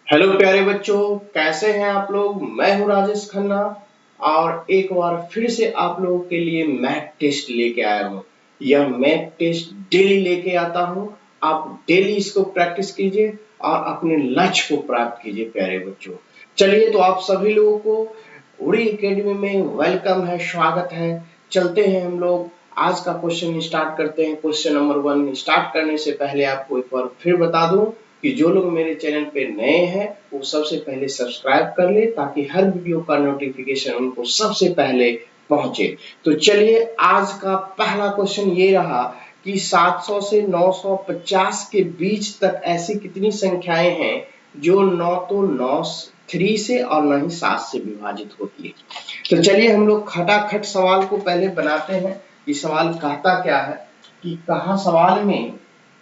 Hello प्यारे बच्चों, कैसे हैं आप लोग। मैं हूं राजेश खन्ना और एक बार फिर से आप लोगों के लिए मैथ टेस्ट लेके आया हूं। यह मैथ टेस्ट डेली लेके आता हूं। आप डेली इसको प्रैक्टिस कीजिए और अपने लक्ष्य को प्राप्त कीजिए प्यारे बच्चों। चलिए, तो आप सभी लोगों को उड़ी एकेडमी में वेलकम है, स्वागत है। चलते हैं हम लोग, आज का क्वेश्चन स्टार्ट करते हैं। क्वेश्चन नंबर 1 स्टार्ट करने से पहले आपको एक बार फिर बता दूं कि जो लोग मेरे चैनल पे नए हैं वो सबसे पहले सब्सक्राइब कर ले, ताकि हर वीडियो का नोटिफिकेशन उनको सबसे पहले पहुंचे। तो चलिए, आज का पहला क्वेश्चन ये रहा कि 700 से 950 के बीच तक ऐसी कितनी संख्याएं हैं जो 9 तो 9 3 से और न ही 7 से विभाजित होती है। तो चलिए हम लोग खटाखट सवाल को पहले बनाते हैं। ये सवाल कहता क्या है कि कहा सवाल में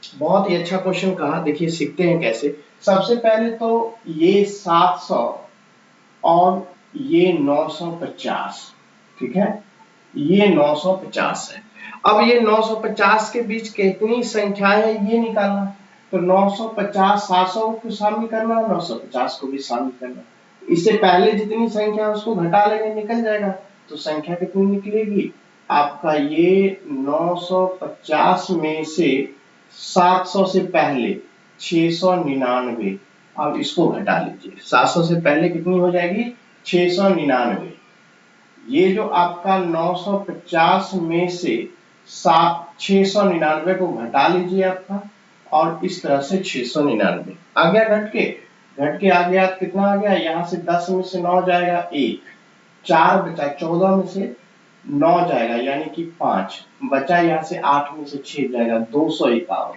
बहुत ही अच्छा क्वेश्चन कहा। देखिए सीखते हैं कैसे। सबसे पहले तो ये 700 और ये 950, ठीक है, ये 950 है। अब ये 950 के बीच कितनी संख्या है ये निकालना। तो 950 700 को शामिल करना, 950 को भी शामिल करना। इससे पहले जितनी संख्या उसको घटा लेंगे, निकल जाएगा। तो संख्या कितनी निकलेगी आपका, ये 950 में से 700 से पहले 699। अब इसको घटा लीजिए, 700 से पहले कितनी हो जाएगी, 699। ये जो आपका 950 में से 699 को घटा लीजिए आपका, और इस तरह से 699 आ गया, घट के आ गया। कितना आ गया, यहाँ से 10 में से 9 जाएगा 1, 4 बचा, 14 में से 9 जाएगा यानी कि 5 बचा, यहाँ से 8 में से 6 जाएगा, 251।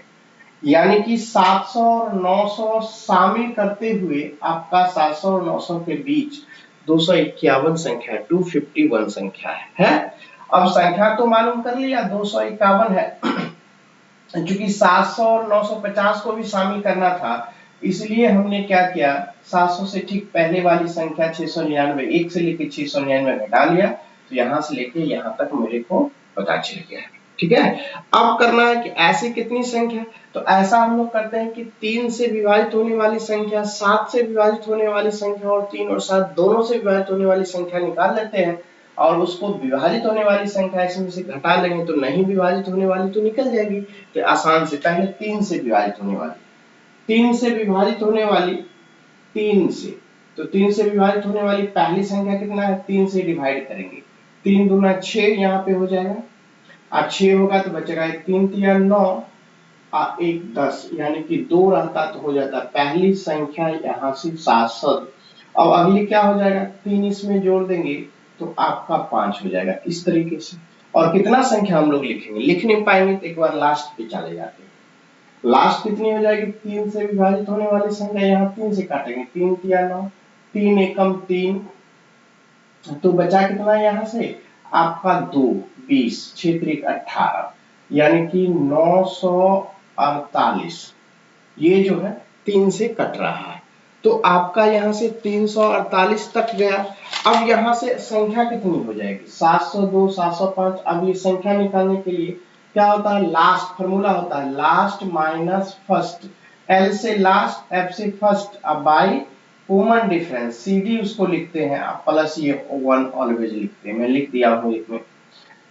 यानी कि 700 और 900 शामिल करते हुए आपका 700 और 900 के बीच 251 संख्या, 251 संख्या है। अब संख्या तो मालूम कर लिया, 251 है। क्योंकि 700 और 950 को भी शामिल करना था, इसलिए हमने क्या किया, 700 से ठीक पहले वाली संख्या 699, 1 से लेकर 699 घटा लिया। तो यहां से लेके यहां तक मेरे को पता चल गया, ठीक है। अब करना है कि ऐसी कितनी संख्या, तो ऐसा हम लोग करते हैं कि 3 से विभाजित होने वाली संख्या, 7 से विभाजित होने वाली संख्या और 3 और 7 दोनों से विभाजित होने वाली संख्या निकाल लेते हैं, और उसको विभाजित होने वाली संख्या इसमें से घटा लेंगे तो नहीं विभाजित होने वाली तो निकल जाएगी। तो आसान से पहले 3 से विभाजित होने वाली, 3 से विभाजित होने वाली, 3 से, तो 3 से विभाजित होने वाली पहली संख्या कितना है, 3 से डिवाइड करेंगे, 3 दूना 6 यहाँ पे हो जाएगा। अब 6 होगा तो बचेगा 1, 3 तिया 9 और 1 10, यानी कि 2 रहता तो हो जाता पहली संख्या यहाँ से 700। अब अगली क्या हो जाएगा, 3 इसमें जोड़ देंगे तो आपका 5 हो जाएगा, इस तरीके से। और कितना संख्या हम लोग लिखेंगे, लिख नहीं पाएंगे तो एक बार लास्ट पे चले जाते हैं। लास्ट कितनी हो जाएगी, 3 से विभाजित होने वाली संख्या, यहाँ 3 से काटेंगे, 3 तिया 9, 3 एकम 3, तो बचा कितना यहाँ से आपका 2 20, 6 3 18, यानी कि 948। ये जो है 3 से कट रहा है, तो आपका यहाँ से 348 तक गया। अब यहाँ से संख्या कितनी हो जाएगी, 702 705। अब ये संख्या निकालने के लिए क्या होता है, लास्ट फॉर्मूला होता है, लास्ट माइनस फर्स्ट, एल से लास्ट, एफ से फर्स्ट, अब बाई कॉमन डिफरेंस, सीडी उसको लिखते हैं, प्लस ये 1 ऑलवेज लिखते हैं, मैं लिख दिया हूँ इसमें।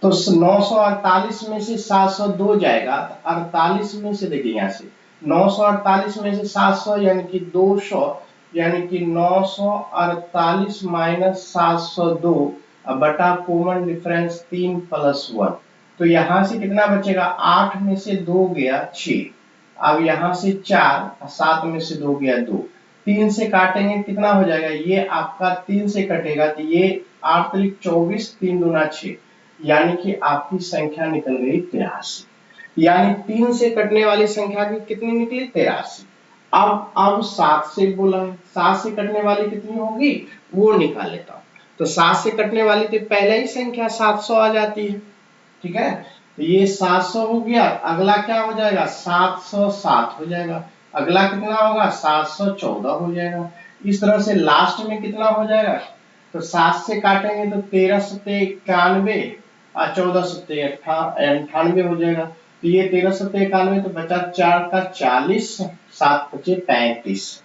तो 948 में से 702 जाएगा, तो 48 में से देखिए यहाँ से 948 में से 700 यानी कि 200, यानी कि 948 माइनस 702 बटा कॉमन डिफरेंस 3 प्लस 1। तो यहाँ से कितना बचेगा, 8 में से 2 गया 6, अब यहाँ से 4, 7 में से 2 गया 2, 3 से काटेंगे कितना हो जाएगा, ये आपका 3 से कटेगा तो ये 8 3 24, 3 दूना 6, यानी कि आपकी संख्या निकल गई 83। यानी 3 से कटने वाली संख्या की कितनी निकली, 83। अब 7 से बोला है, 7 से कटने वाली कितनी होगी वो निकाल लेता हूं। तो 7 से कटने वाली तो पहले ही संख्या 700 आ जाती है, ठीक है। तो ये 700 हो गया, अगला क्या हो जाएगा, 707 हो जाएगा, अगला कितना होगा, 714 हो जाएगा। इस तरह से लास्ट में कितना हो जाएगा, तो 7 से काटेंगे तो 13 सत्ते 91 और 14 सत्ते 98 हो जाएगा। तो ये 13 सत्ते 91, तो बचा 4 का 40, 7 बचे 35,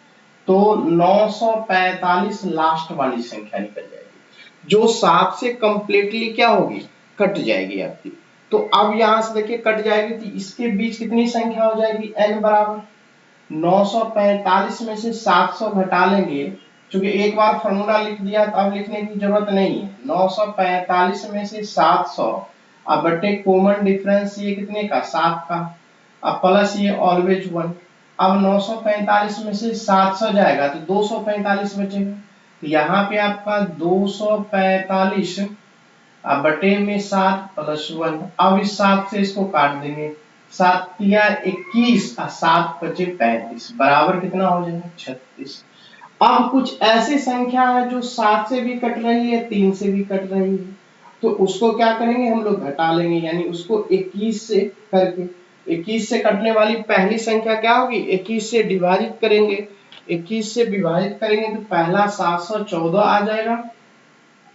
तो 945 लास्ट वाली संख्या निकल जाएगी, जो 7 से कंप्लीटली क्या होगी, कट जाएगी आपकी। तो अब यहां से देखिए कट जाएगी, तो इसके बीच कितनी संख्या हो जाएगी, n बराबर 945 में से 700 घटा लेंगे, क्योंकि एक बार फॉर्मूला लिख दिया तो अब लिखने की जरूरत नहीं है। 945 में से 700 अब बटे कॉमन डिफरेंस ये कितने का, 7 का, अब प्लस ये ऑलवेज 1। अब 945 में से 700 जाएगा तो 245 बचेगा, तो यहाँ पे आपका 245 अब बटे में 7 प्लस 1। अब इस 7 से इसको काट देंगे, 7 तिया 21 और 7 बचे 35, बराबर कितना हो जाएगा, 36। अब कुछ ऐसी संख्या है जो 7 से भी कट रही है, 3 से भी कट रही है, तो उसको क्या करेंगे, हम लोग घटा लेंगे, यानी उसको 21 से करके, 21 से कटने वाली पहली संख्या क्या होगी, 21 से विभाजित करेंगे, 21 से विभाजित करेंगे तो पहला 714 आ जाएगा,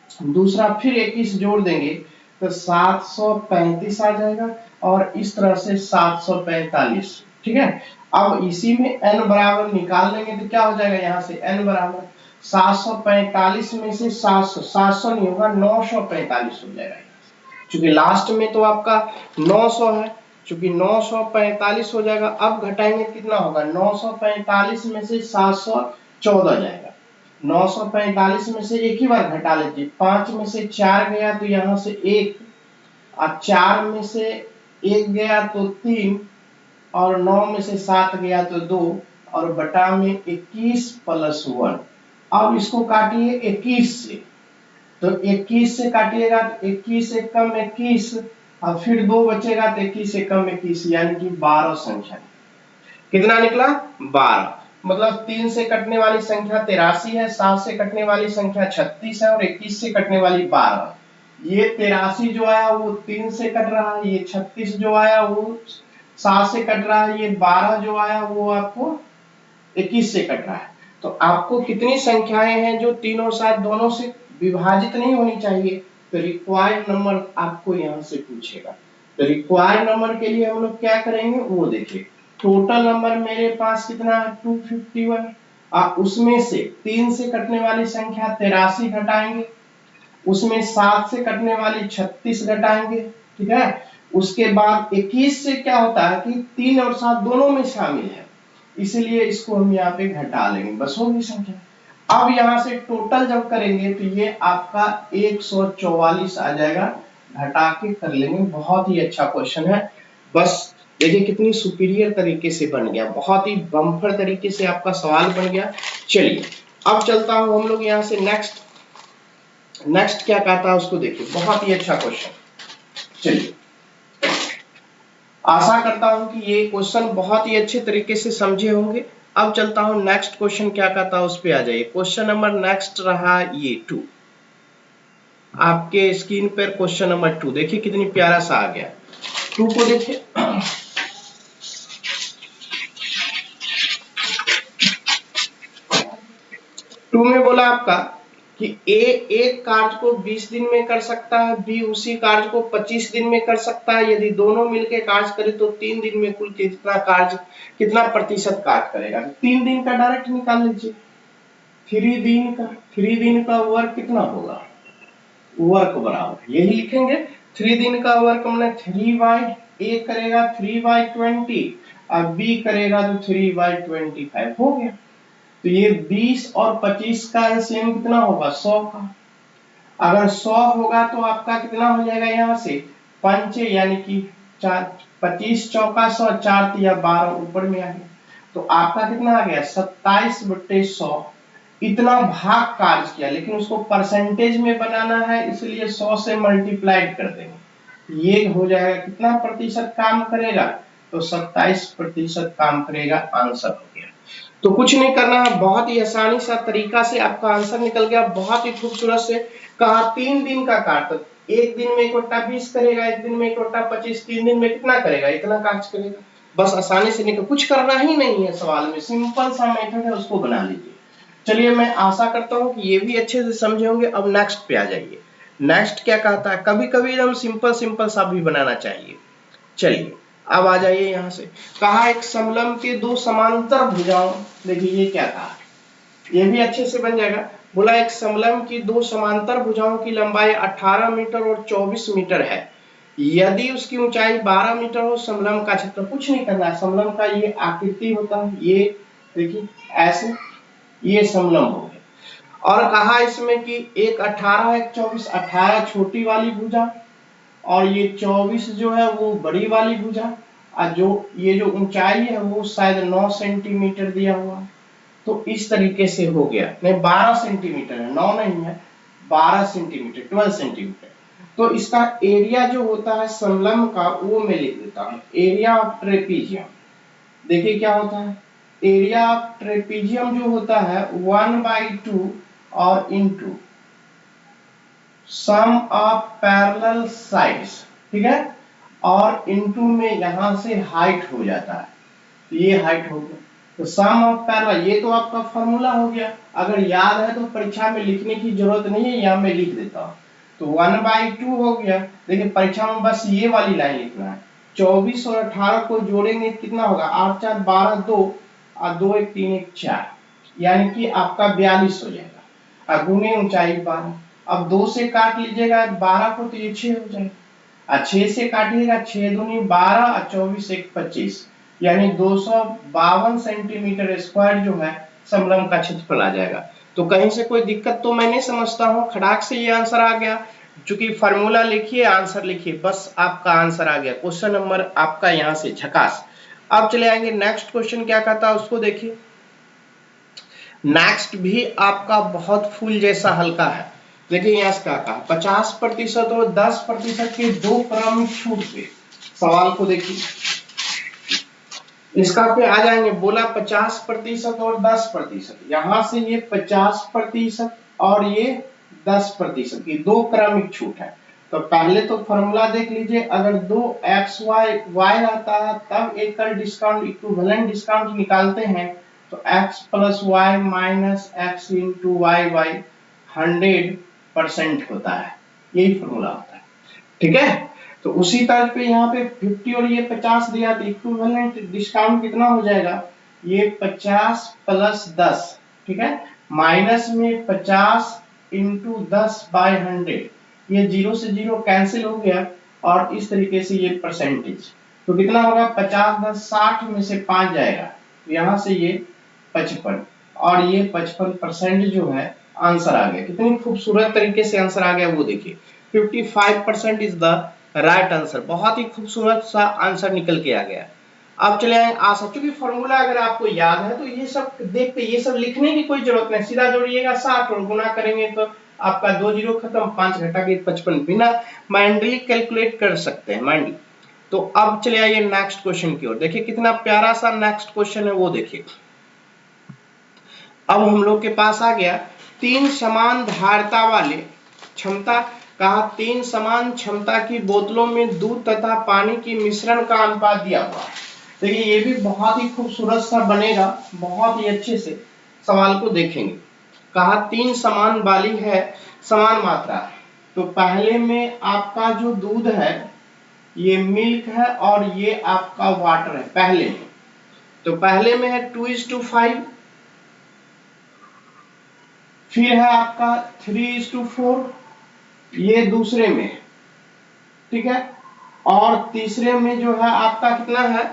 दूसरा फिर 21 जोड़ देंगे तो 735 आ जाएगा, और इस तरह से 745। ठीक है, अब इसी में n बराबर निकाल लेंगे तो क्या हो जाएगा, यहाँ से n बराबर 745 में से 700 नहीं होगा, 945 हो जाएगा, क्योंकि लास्ट में तो आपका 900 है, चूंकि 945 हो जाएगा। अब घटाएंगे कितना होगा, 945 में से 714 जाएगा, 945 में से एक ही बार घटा लीजिए, 5 में से 4 गया तो यहाँ से 1, और 4 में से 1 गया तो 3, और 9 में से 7 गया तो 2, और बटा में 21 प्लस 1। अब इसको काटिए 21 से, तो 21 से काटिएगा तो 21 से कम 21, और फिर 2 बचेगा तो 21 से कम 21, यानी कि 12 संख्या। कितना निकला, 12। मतलब 3 से कटने वाली संख्या 83 है, 7 से कटने वाली संख्या 36 है, और 21 से कटने वाली 12। ये 83 जो आया वो 3 से कट रहा है, ये 36 जो आया वो 7 से कट रहा है, ये 12 जो आया वो आपको 21 से कट रहा है। तो आपको कितनी संख्याएं हैं जो 3 और 7 दोनों से विभाजित नहीं होनी चाहिए, तो रिक्वायर्ड नंबर आपको यहाँ से पूछेगा। तो रिक्वायर्ड नंबर के लिए हम लोग क्या करेंगे वो देखिए। टोटल नंबर मेरे पास कितना है, 251, आप उसमें से 3 से कटने वाली संख्या 83 घटाएंगे, उसमें 7 से कटने वाली 36 घटाएंगे, ठीक है। उसके बाद 21 से क्या होता है कि 3 और 7 दोनों में शामिल है, इसलिए इसको हम यहाँ पे घटा लेंगे, बस होगी संख्या। अब यहाँ से टोटल जब करेंगे तो ये आपका 144 आ जाएगा, घटा के कर लेंगे। बहुत ही अच्छा क्वेश्चन है, बस देखिए कितनी सुपीरियर तरीके से बन गया, बहुत ही बम्पर तरीके से आपका सवाल बन गया। चलिए अब चलता हूं हम लोग यहाँ से नेक्स्ट क्या कहता है उसको देखिए, बहुत ही अच्छा क्वेश्चन। चलिए आशा करता हूं कि ये क्वेश्चन बहुत ही अच्छे तरीके से समझे होंगे। अब चलता हूं नेक्स्ट क्वेश्चन क्या कहता है उस पे आ जाइए। क्वेश्चन नंबर नेक्स्ट रहा ये 2, आपके स्क्रीन पर क्वेश्चन नंबर 2 देखिए कितनी प्यारा सा आ गया। 2 को देखिए, टू में बोला आपका कि ए एक कार्य को 20 दिन में कर सकता है, बी उसी कार्य को 25 दिन में कर सकता है। यदि दोनों मिलकर कार्य करें तो 3 दिन में कुल कितना प्रतिशत कार्य करेगा। 3 दिन का डायरेक्ट निकाल लीजिए, 3 दिन का वर्क कितना होगा, वर्क बराबर यही लिखेंगे। 3 दिन का वर्क मैंने 3 ए करेगा 3/20 और बी करेगा तो 3/25 हो गया। तो ये 20 और 25 का एलसीएम कितना होगा, 100 का। अगर 100 होगा तो आपका कितना हो जाएगा, यहाँ से 5 यानी कि 4, 25 चौका 100, 4 तिया 12 ऊपर में आ गया, तो आपका कितना आ गया 27/100। इतना भाग कार्य किया, लेकिन उसको परसेंटेज में बनाना है, इसलिए 100 से मल्टीप्लाइड कर देंगे। ये हो जाएगा कितना प्रतिशत काम करेगा, तो 27% काम करेगा। आंसर हो गया। तो कुछ नहीं करना है, बहुत ही आसानी सा तरीका से आपका आंसर निकल गया, बहुत ही खूबसूरत से। कहा 3 दिन का कार्य, एक दिन में 1/20 करेगा, एक दिन में 1/25, 3 दिन में कितना करेगा, इतना कार्य करेगा। बस आसानी से निकल, कुछ करना ही नहीं है सवाल में, सिंपल सा मेथड है, उसको बना लीजिए। चलिए मैं आशा करता हूँ कि ये भी अच्छे से समझे होंगे। अब नेक्स्ट पे आ जाइए। नेक्स्ट क्या कहता है, कभी कभी हम सिंपल सा भी बनाना चाहिए। चलिए अब आ जाइए यहाँ से। कहा एक समलंब के 2 समांतर भुजाओं, देखिए ये क्या कहा, ये भी अच्छे से बन जाएगा। बोला एक समलंब की दो समांतर भुजाओं की लंबाई 18 मीटर और 24 मीटर है, यदि उसकी ऊंचाई 12 मीटर हो, समलंब का क्षेत्र। कुछ नहीं करना है, समलंब का ये आकृति होता है, ये देखिए ऐसे, ये समलंब हो गया। और कहा इसमें कि एक 18 एक 24, 18 छोटी वाली भुजा और ये 24 जो है वो बड़ी वाली भुजा, और जो ये जो ऊंचाई है वो शायद 9 सेंटीमीटर दिया हुआ है। तो इस तरीके से हो गया, नहीं 12 सेंटीमीटर है, 9 नहीं है, 12 सेंटीमीटर, 12 सेंटीमीटर। तो इसका एरिया जो होता है समलंब का वो मैं लिख देता हूं, एरिया ऑफ ट्रेपीजियम। देखिए क्या होता है, एरिया ऑफ ट्रेपीजियम जो होता है 1/2 और into sum of parallel sides, ठीक है, और इंटू में यहां से हाइट हो जाता है, तो ये हाइट हो गया। तो सम ऑफ पैरेलल, ये तो आपका फॉर्मूला हो गया, अगर याद है तो परीक्षा में लिखने की जरूरत नहीं है, यहां मैं लिख देता हूं। तो 1/2 हो गया। देखिए परीक्षा में बस ये वाली लाइन लिखना है। 24 और 18 को जोड़ेंगे कितना होगा, 8 4 12, 2 और 2 1 3 1 4, यानी कि आपका 42 हो जाएगा। और गुने ऊंचाई 12, अब 2 से काट लीजिएगा 12 को तो ये 6 हो जाएगा, और 6 से काटिएगा 6 दूनी 12 और 24 1 25, यानी 252 सेंटीमीटर स्क्वायर जो है समलंब का क्षेत्रफल आ जाएगा। तो कहीं से कोई दिक्कत तो मैं नहीं समझता हूं, खड़ाक से ये आंसर आ गया। चूंकि फार्मूला लिखिए, आंसर लिखिए, बस आपका आंसर आ गया। क्वेश्चन नंबर आपका यहां से झकास। अब चले आएंगे नेक्स्ट क्वेश्चन क्या कहता है उसको देखिए। नेक्स्ट भी आपका बहुत फूल जैसा हल्का है। देखिए यहाँ से क्या कहा, 50% और 10% के दो क्रमिक छूट पे। सवाल को देखिए, इसका पे आ जाएंगे, बोला 50% और 10%, यहां से ये 50% और ये 10% की दो क्रमिक छूट है। तो पहले तो फॉर्मूला देख लीजिए, अगर दो एक्स वाई रहता है तब एक का डिस्काउंट इक्विवेलेंट डिस्काउंट निकालते हैं, तो x plus y minus x into y by 100% होता है, यही फॉर्मूला होता है, ठीक है। तो उसी तरह पे यहाँ पे 50 और ये 50 दिया, तो इक्विवेलेंट डिस्काउंट कितना हो जाएगा, ये 50 प्लस 10, ठीक है, माइनस में 50 इंटू 10/100, ये 0 से 0 कैंसिल हो गया, और इस तरीके से ये परसेंटेज, तो कितना होगा 50 10 60 में से 5 जाएगा, यहाँ से ये 55, और ये 55% जो है आंसर आ गया। कितनी खूबसूरत तरीके से आंसर आ गया वो देखिए, 55% इज द राइट आंसर। बहुत ही खूबसूरत सा आंसर निकल के आ गया। अब चले आए आशा, क्योंकि फॉर्मूला अगर आपको याद है तो ये सब देख के ये सब लिखने की कोई जरूरत नहीं, सीधा जोड़िएगा 60 और गुना करेंगे तो आपका 2 जीरो खत्म, 5 घटा के 55, बिना माइंडली कैलकुलेट कर सकते हैं माइंडली। तो अब चले आइए नेक्स्ट क्वेश्चन की ओर, देखिए कितना प्यारा सा नेक्स्ट क्वेश्चन है वो देखिए। अब हम लोग के पास आ गया, तीन समान धारिता वाले क्षमता, कहा 3 समान क्षमता की बोतलों में दूध तथा पानी की मिश्रण का अनुपात दिया हुआ है। देखिए ये भी बहुत ही खूबसूरत सा बनेगा, बहुत ही अच्छे से सवाल को देखेंगे। कहा 3 समान वाली है, समान मात्रा, तो पहले में आपका जो दूध है ये मिल्क है और ये आपका वाटर है पहले में, तो पहले में है 2:5, फिर है आपका 3:4, ये दूसरे में, ठीक है, और तीसरे में जो है आपका कितना है,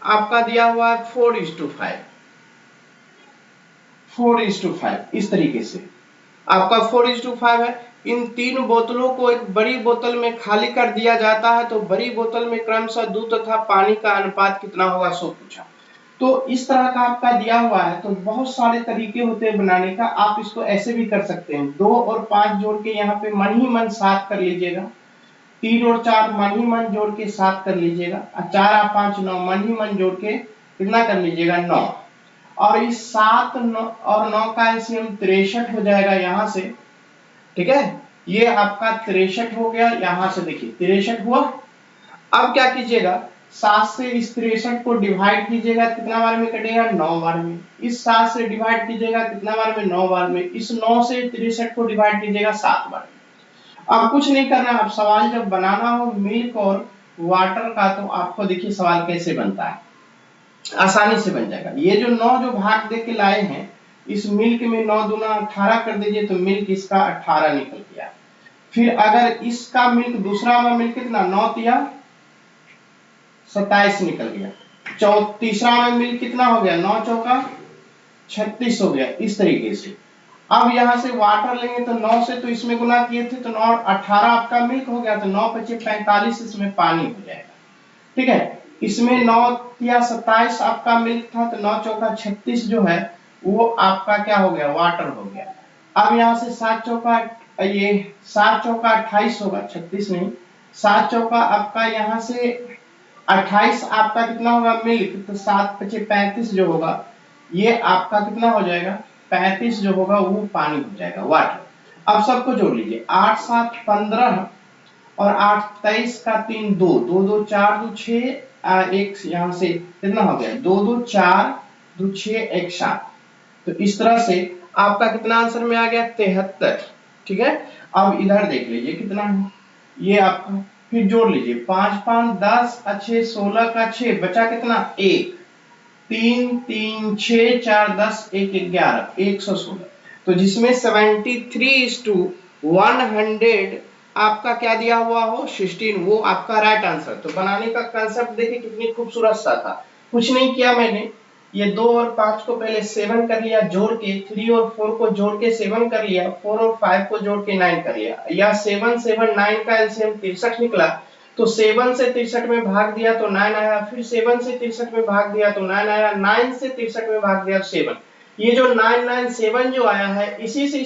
आपका दिया हुआ है 4:5, 4:5, इस तरीके से आपका 4:5 है। इन तीन बोतलों को एक बड़ी बोतल में खाली कर दिया जाता है, तो बड़ी बोतल में क्रमशः दूध तथा पानी का अनुपात कितना होगा सो पूछा। तो इस तरह का आपका दिया हुआ है, तो बहुत सारे तरीके होते हैं बनाने का। आप इसको ऐसे भी कर सकते हैं, 2 और 5 जोड़ के यहाँ पे मन ही मन 7 कर लीजिएगा, 3 और 4 मन ही मन जोड़ के 7 कर लीजिएगा, 4 और 5 9 मन ही मन जोड़ के कितना कर लीजिएगा 9, और इस 7 और 9 का एलसीएम 63 हो जाएगा यहाँ से, ठीक है, ये आपका 63 हो गया, यहाँ से देखिए 63 हुआ। अब क्या कीजिएगा, 7 से इस 63 को डिवाइड कीजिएगा, कितना बार में कटेगा 9 बार में, इस 7 से डिवाइड कीजिएगा कितना बार में 9 बार में, इस 9 से 63 को डिवाइड कीजिएगा 7 बार में। अब कुछ नहीं करना, अब सवाल जब बनाना हो मिल्क और वाटर का, तो आपको देखिए सवाल कैसे बनता है, आसानी से बन जाएगा। ये जो 9 जो भाग दे के लाए हैं, इस मिल्क में 9 दूना 18 कर दीजिए तो मिल्क इसका 18 निकल गया। फिर अगर इसका मिल्क दूसरा में मिल्क कितना 9 तिया 27 निकल गया। तीसरा में मिल्क कितना हो गया 9 चौका 36 हो गया। इस तरीके से अब यहां से वाटर लेंगे तो 9 से तो इसमें गुना किए थे तो 9 18 आपका मिल्क हो गया तो 9 पचे 45 इसमें पानी हो जाएगा। ठीक है, इसमें 9 या 27 आपका मिल्क था तो 9 चौका 36 जो है वो आपका क्या हो गया वाटर हो गया। अब यहाँ से 7 चौका ये 7 चौका 28 होगा 36 नहीं 7 चौका आपका यहाँ से 28 आपका कितना होगा मिल्क तो 7 पचे 35 जो होगा ये आपका कितना हो जाएगा 35 जो होगा वो पानी हो जाएगा वाटर। अब सबको जोड़ लीजिए 8 7 15 और 8 23 का 3 2 2 2 4 2 6 एक यहाँ से कितना हो गया 2 2 4 2 6 1 7। तो इस तरह से आपका कितना आंसर में आ गया 73। ठीक है, अब इधर देख लीजिए कितना है ये आपका, फिर जोड़ लीजिए 5 5 10 6 16 का 6 बचा कितना 1 3 3 6 4 10 1 11 116। तो जिसमें 73:100 आपका क्या दिया हुआ हो 16 वो आपका राइट आंसर। तो बनाने का कांसेप्ट देखिए कितनी खूबसूरत सा था। कुछ नहीं किया मैंने, ये 2 और 5 को पहले 7 कर लिया जोड़ के, 3 और 4 को जोड़ के 7 कर लिया, 4 और 5 को जोड़ के 9 कर लिया, या 7 7 9 का एलसीएम 63 निकला तो 7 से 63 में भाग दिया तो 9 आया, फिर 7 से 63 में भाग दिया तो 9 आया, 9 से 63 में भाग दिया 7। ये जो 997 जो आया है इसी से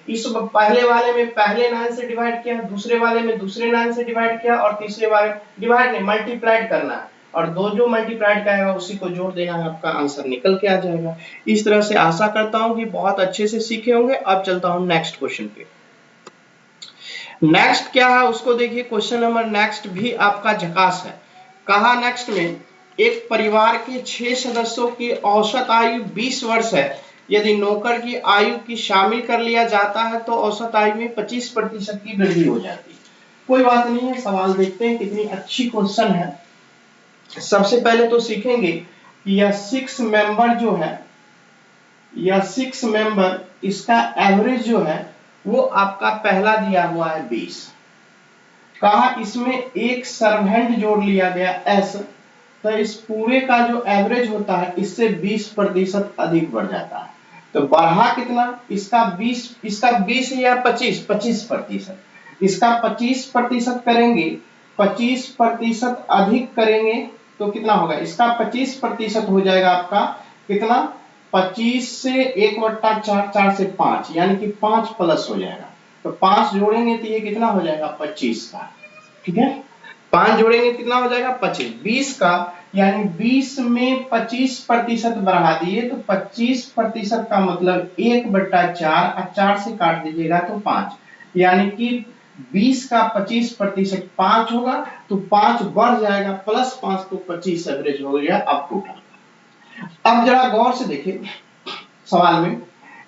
इस पहले वाले में पहले 9 से डिवाइड किया, दूसरे वाले में दूसरे 9 से डिवाइड किया और तीसरे वाले डिवाइड नहीं मल्टीप्लाइड करना है और दो जो मल्टीप्लाइड का आएगा उसी को जोड़ देना है, आपका आंसर निकल के आ जाएगा। इस तरह से आशा करता हूं कि बहुत अच्छे से सीखे होंगे। अब चलता हूं नेक्स्ट क्वेश्चन पे। नेक्स्ट क्या है उसको देखिए, क्वेश्चन नंबर नेक्स्ट भी आपका झकास है। कहा नेक्स्ट में एक परिवार के 6 सदस्यों की औसत आयु 20 वर्ष है, यदि नौकर की आयु की शामिल कर लिया जाता है तो औसत आयु में 25% की वृद्धि हो जाती है। कोई बात नहीं है, सवाल देखते हैं कितनी अच्छी क्वेश्चन है। सबसे पहले तो सीखेंगे कि यह 6 मेंबर जो है, यह 6 मेंबर इसका एवरेज जो है वो आपका पहला दिया हुआ है 20। कहा इसमें एक सर्वेंट जोड़ लिया गया एस, तो इस पूरे का जो एवरेज होता है इससे 20% अधिक बढ़ जाता है। तो बढ़ा कितना इसका 20 या 25%, इसका 25% करेंगे, 25% अधिक करेंगे तो कितना होगा, इसका 25% हो जाएगा आपका कितना 25 से 1/4 4 से 5 यानी कि 5 प्लस हो जाएगा। तो 5 जोड़ेंगे तो ये कितना हो जाएगा 25 का। ठीक है, 5 जोड़ेंगे कितना हो जाएगा 25, 20 का यानी 20 में 25% बढ़ा दिए तो 25% का मतलब 1/4 और 4 से काट दीजिएगा तो 5, यानी कि 20 का 25% 5 होगा तो 5 बढ़ जाएगा प्लस 5 तो 25 एवरेज हो गया अब टोटल। अब जरा गौर से देखिए सवाल में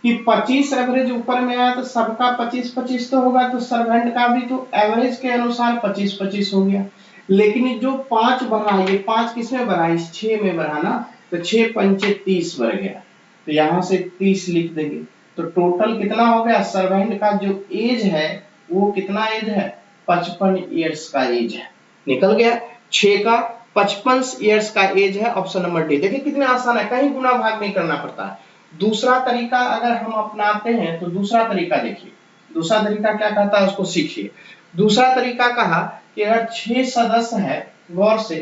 कि 25 एवरेज ऊपर में आया तो सबका 25-25 तो होगा, तो सर्वेंट का भी तो एवरेज के अनुसार 25-25 हो गया। लेकिन जो 5 बढ़ा, ये 5 किसमें बढ़ा, इस 6 में बढ़ा ना, तो 6 पंचे 30 बढ़ गया, तो यहाँ से 30 लिख देंगे। तो टोटल कितना हो गया, सर्वेंट का जो एज है वो कितना एज है 55 ईयर्स का एज है, निकल गया। 6 का 55 ईयर्स का एज है, ऑप्शन नंबर डी। देखिए कितने आसान है, कहीं गुना भाग नहीं करना पड़ता है। दूसरा तरीका अगर हम अपनाते हैं तो दूसरा तरीका देखिए, दूसरा तरीका क्या कहता है उसको सीखिए। दूसरा तरीका कहा कि अगर 6 सदस्य है, गौर से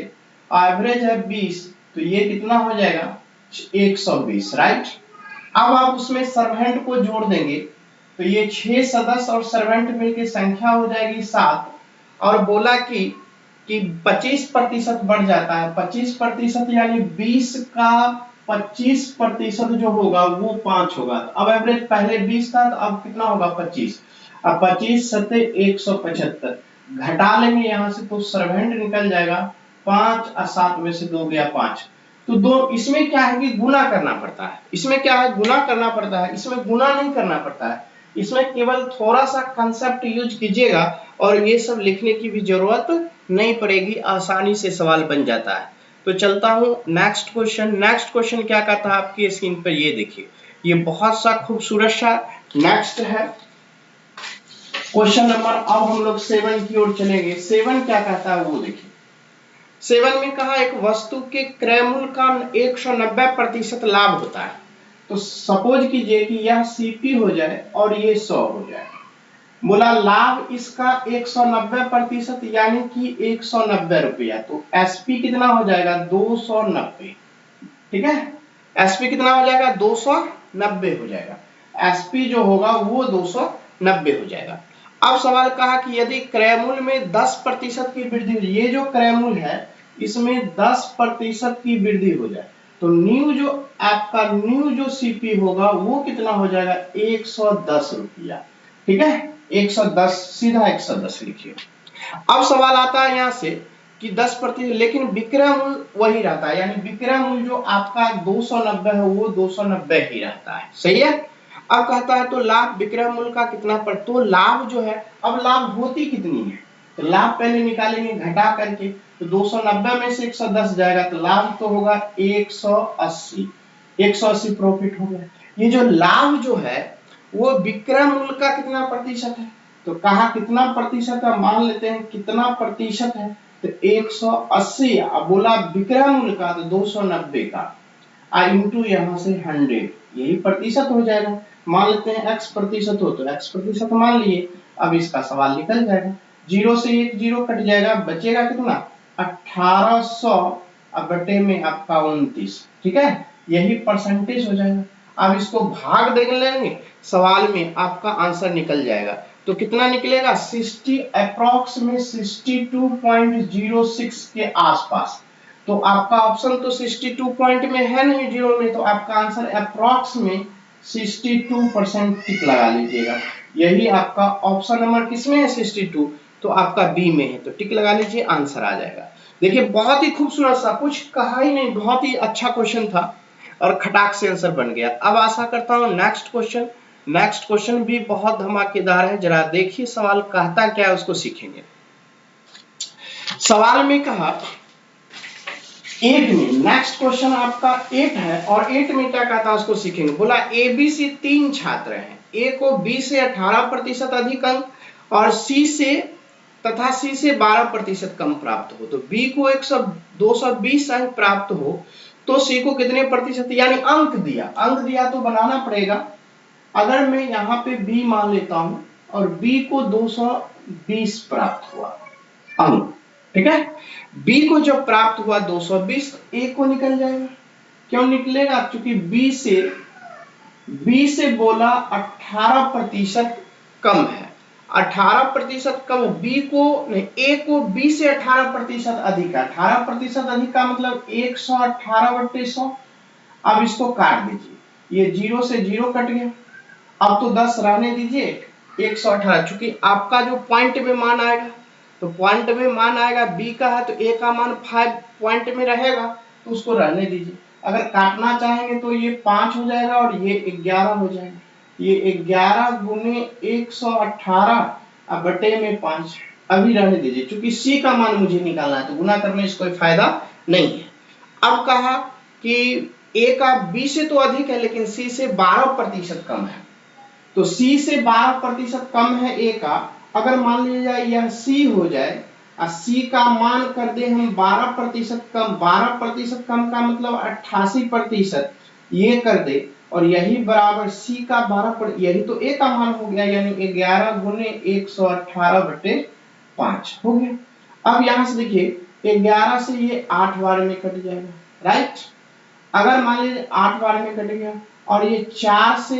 एवरेज है 20, तो ये कितना हो जाएगा 120, राइट। अब आप उसमें सर्वेंट को जोड़ देंगे तो ये 6 सदस्य और सर्वेंट मिलकर संख्या हो जाएगी 7, और बोला कि 25% बढ़ जाता है, 25% यानी 20 का 25% जो होगा वो 5 होगा। अब एवरेज पहले 20 था तो अब कितना होगा 25, अब 25 सत्ते 175 घटा लेंगे यहाँ से तो सर्वेंट निकल जाएगा 5 और 7 में से 2 गया 5। तो दो इसमें क्या है कि गुना करना पड़ता है, इसमें क्या है गुना करना पड़ता है, इसमें गुना नहीं करना पड़ता है, इसमें केवल थोड़ा सा कंसेप्ट यूज कीजिएगा और ये सब लिखने की भी जरूरत नहीं पड़ेगी, आसानी से सवाल बन जाता है। तो चलता हूं नेक्स्ट क्वेश्चन। नेक्स्ट क्वेश्चन क्या कहता है आपकी स्क्रीन पर ये देखिए, ये बहुत सा खूबसूरत सा। नेक्स्ट है क्वेश्चन नंबर, अब हम लोग 7 की ओर चलेंगे। 7 क्या कहता है वो देखिए। 7 में कहा एक वस्तु के क्रय मूल्य का 190% लाभ होता है। तो सपोज कीजिए कि यह सीपी हो जाए और ये 100 हो जाए। बोला लाभ इसका 190% यानी कि 190 रुपया। तो एसपी कितना हो जाएगा 290। ठीक है, एसपी कितना हो जाएगा 290 हो जाएगा। एसपी जो होगा वो 290 हो जाएगा। अब सवाल कहा कि यदि क्रय मूल्य में 10% की वृद्धि हो, ये जो क्रय मूल्य है इसमें 10% की वृद्धि हो जाए तो न्यू जो आपका न्यू जो सीपी होगा वो कितना हो जाएगा 110 रुपया। ठीक है, 110 सीधा 110 लिखिए। अब सवाल आता है यहां से कि 10%, लेकिन विक्रय मूल्य वही रहता है, यानी विक्रय मूल्य जो आपका 290 है वो 290 ही रहता है। सही है। अब कहता है तो लाभ विक्रय मूल्य का कितना पर, तो लाभ जो है, अब लाभ होती कितनी है तो लाभ पहले निकालेंगे घटा करके। तो 290 में से 110 जाएगा तो लाभ तो होगा 180। 180 प्रॉफिट हो गया। ये जो लाभ जो है वो विक्रय मूल्य का कितना प्रतिशत है, तो कहा कितना प्रतिशत है, मान लेते हैं कितना प्रतिशत है तो 180। अब बोला विक्रय मूल्य का तो 290 का इंटू यहाँ से 100, यही प्रतिशत हो जाएगा। मान लेते हैं x प्रतिशत हो तो x प्रतिशत मान लिए। अब इसका सवाल निकल जाएगा, 0 से 1 0 कट जाएगा, बचेगा कितना 1800 अब बटे में आपका 29। ठीक है, यही परसेंटेज हो जाएगा। अब इसको भाग दे लेंगे सवाल में, आपका आंसर निकल जाएगा। तो कितना निकलेगा 60 अप्रॉक्स में 62.06 के आसपास। तो आपका ऑप्शन तो 62 पॉइंट में है नहीं 0 में, तो आपका आंसर अप्रॉक्स में 62% टिक लगा लीजिएगा। यही आपका ऑप्शन नंबर किसमें है 62, तो आपका बी में है, तो टिक लगा लीजिए, आंसर आ जाएगा। देखिए बहुत ही खूबसूरत सा, कुछ कहा ही नहीं, बहुत ही अच्छा क्वेश्चन था और खटाक से आंसर बन गया। अब आशा करता हूं नेक्स्ट क्वेश्चन भी बहुत धमाकेदार है। जरा देखिए सवाल कहता क्या है उसको सीखेंगे। सवाल में कहा 8 में, नेक्स्ट क्वेश्चन आपका 8 है और 8 में क्या कहता है उसको सीखेंगे। बोला ए बी सी 3 छात्र हैं, ए को बी से 18% अधिक अंक और सी से 12% कम प्राप्त हो, तो बी को 220 अंक प्राप्त हो तो सी को कितने प्रतिशत, यानी अंक दिया तो बनाना पड़ेगा। अगर मैं यहाँ पे बी मान लेता हूं और बी को 220 प्राप्त हुआ अंक, ठीक है, बी को जब प्राप्त हुआ 220 तो ए को निकल जाएगा। क्यों निकलेगा, क्योंकि बी से बोला 18% कम है, 18% कम, बी को नहीं, ए को बी से 18% अधिक है। 18% अधिक का मतलब 118/100। अब इसको काट दीजिए, ये 0 से 0 कट गया, अब तो 10 रहने दीजिए, 118, चूंकि आपका जो पॉइंट में मान आएगा, तो पॉइंट में मान आएगा बी का है तो ए का मान 5 पॉइंट में रहेगा, तो उसको रहने दीजिए। अगर काटना चाहेंगे तो ये 5 हो जाएगा और ये 11 हो जाएगा। ये 11 गुने 118 अब बटे में 5, अभी रहने दीजिए, क्योंकि सी का मान मुझे निकालना है तो गुना करने से कोई फायदा नहीं है। अब कहा कि ए का बी से तो अधिक है लेकिन सी से 12% कम है, तो सी से 12% कम है ए का। अगर मान लिया जाए यह सी हो जाए और सी का मान कर दे हम 12% कम, 12% कम का मतलब 88% ये कर दे, और यही बराबर सी का 12%, यही तो ए का मान हो गया, यानी 11 गुने 118/5 हो गया। अब यहां से देखिए 11 से ये 8 बार में कट जाएगा, राइट। अगर मान लीजिए 8 बार में कट गया और ये 4 से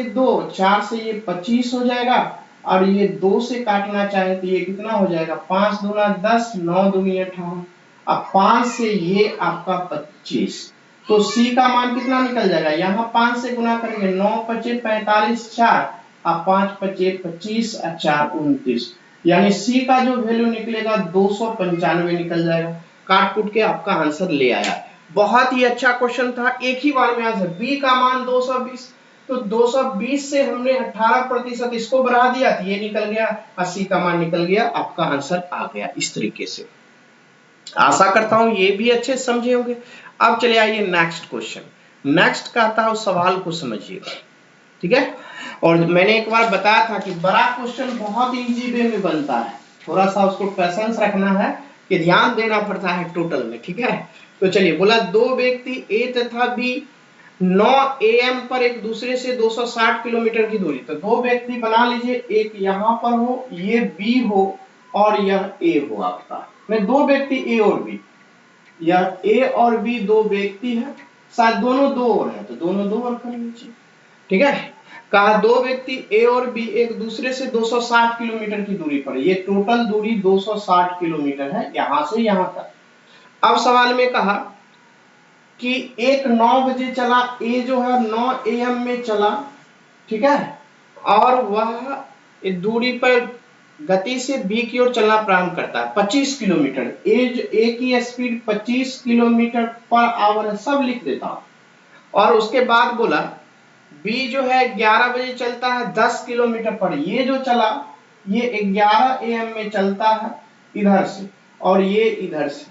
ये 25 हो जाएगा, और ये 2 से काटना चाहे तो ये कितना हो जाएगा 5 दूना 10, 9 दूनी 18, अब 5 से ये आपका 25, तो सी का मान कितना निकल जाएगा, यहाँ 5 से गुना करेंगे, 9 पचे 45, 4 अब 5 पचे 25 और 4 29, यानी सी का जो वैल्यू निकलेगा 295 निकल जाएगा। काट कूट के आपका आंसर ले आया। बहुत ही अच्छा क्वेश्चन था, एक ही बार में आंसर। बी का मान 220, तो 220 से हमने 18% इसको बढ़ा दिया तो ये निकल गया, 80 का मान निकल गया, आपका आंसर आ गया। इस तरीके से आशा करता हूं ये भी अच्छे समझे होंगे। अब चले आइए नेक्स्ट क्वेश्चन। नेक्स्ट कहता है उस सवाल को समझिएगा। ठीक है। और मैंने एक बार बताया था कि बड़ा क्वेश्चन बहुत इजी वे में बनता है, थोड़ा सा उसको पेशेंस रखना है कि ध्यान देना पड़ता है टोटल में, ठीक है। तो चलिए, बोला दो व्यक्ति ए तथा बी 9 AM पर एक दूसरे से 260 किलोमीटर की दूरी, तो दो व्यक्ति बना लीजिए, एक यहाँ पर हो, ये बी हो और यह ए हो आपका, मैं दो व्यक्ति ए और बी, यह ए और बी दो व्यक्ति है, शायद दोनों दो और है तो दोनों दो और कर लीजिए, ठीक है। कहा दो व्यक्ति ए और बी एक दूसरे से 260 किलोमीटर की दूरी पर, ये टोटल दूरी 260 किलोमीटर है यहां से यहां तक। अब सवाल में कहा कि एक 9 बजे चला, ए जो है 9 AM में चला, ठीक है, और वह दूरी पर गति से बी की ओर चलना प्रारंभ करता है 25 किलोमीटर, ए की स्पीड 25 किलोमीटर पर आवर है, सब लिख देता हूं। और उसके बाद बोला बी जो है 11 बजे चलता है 10 किलोमीटर पर, ये जो चला ये 11 AM में चलता है इधर से और ये इधर से,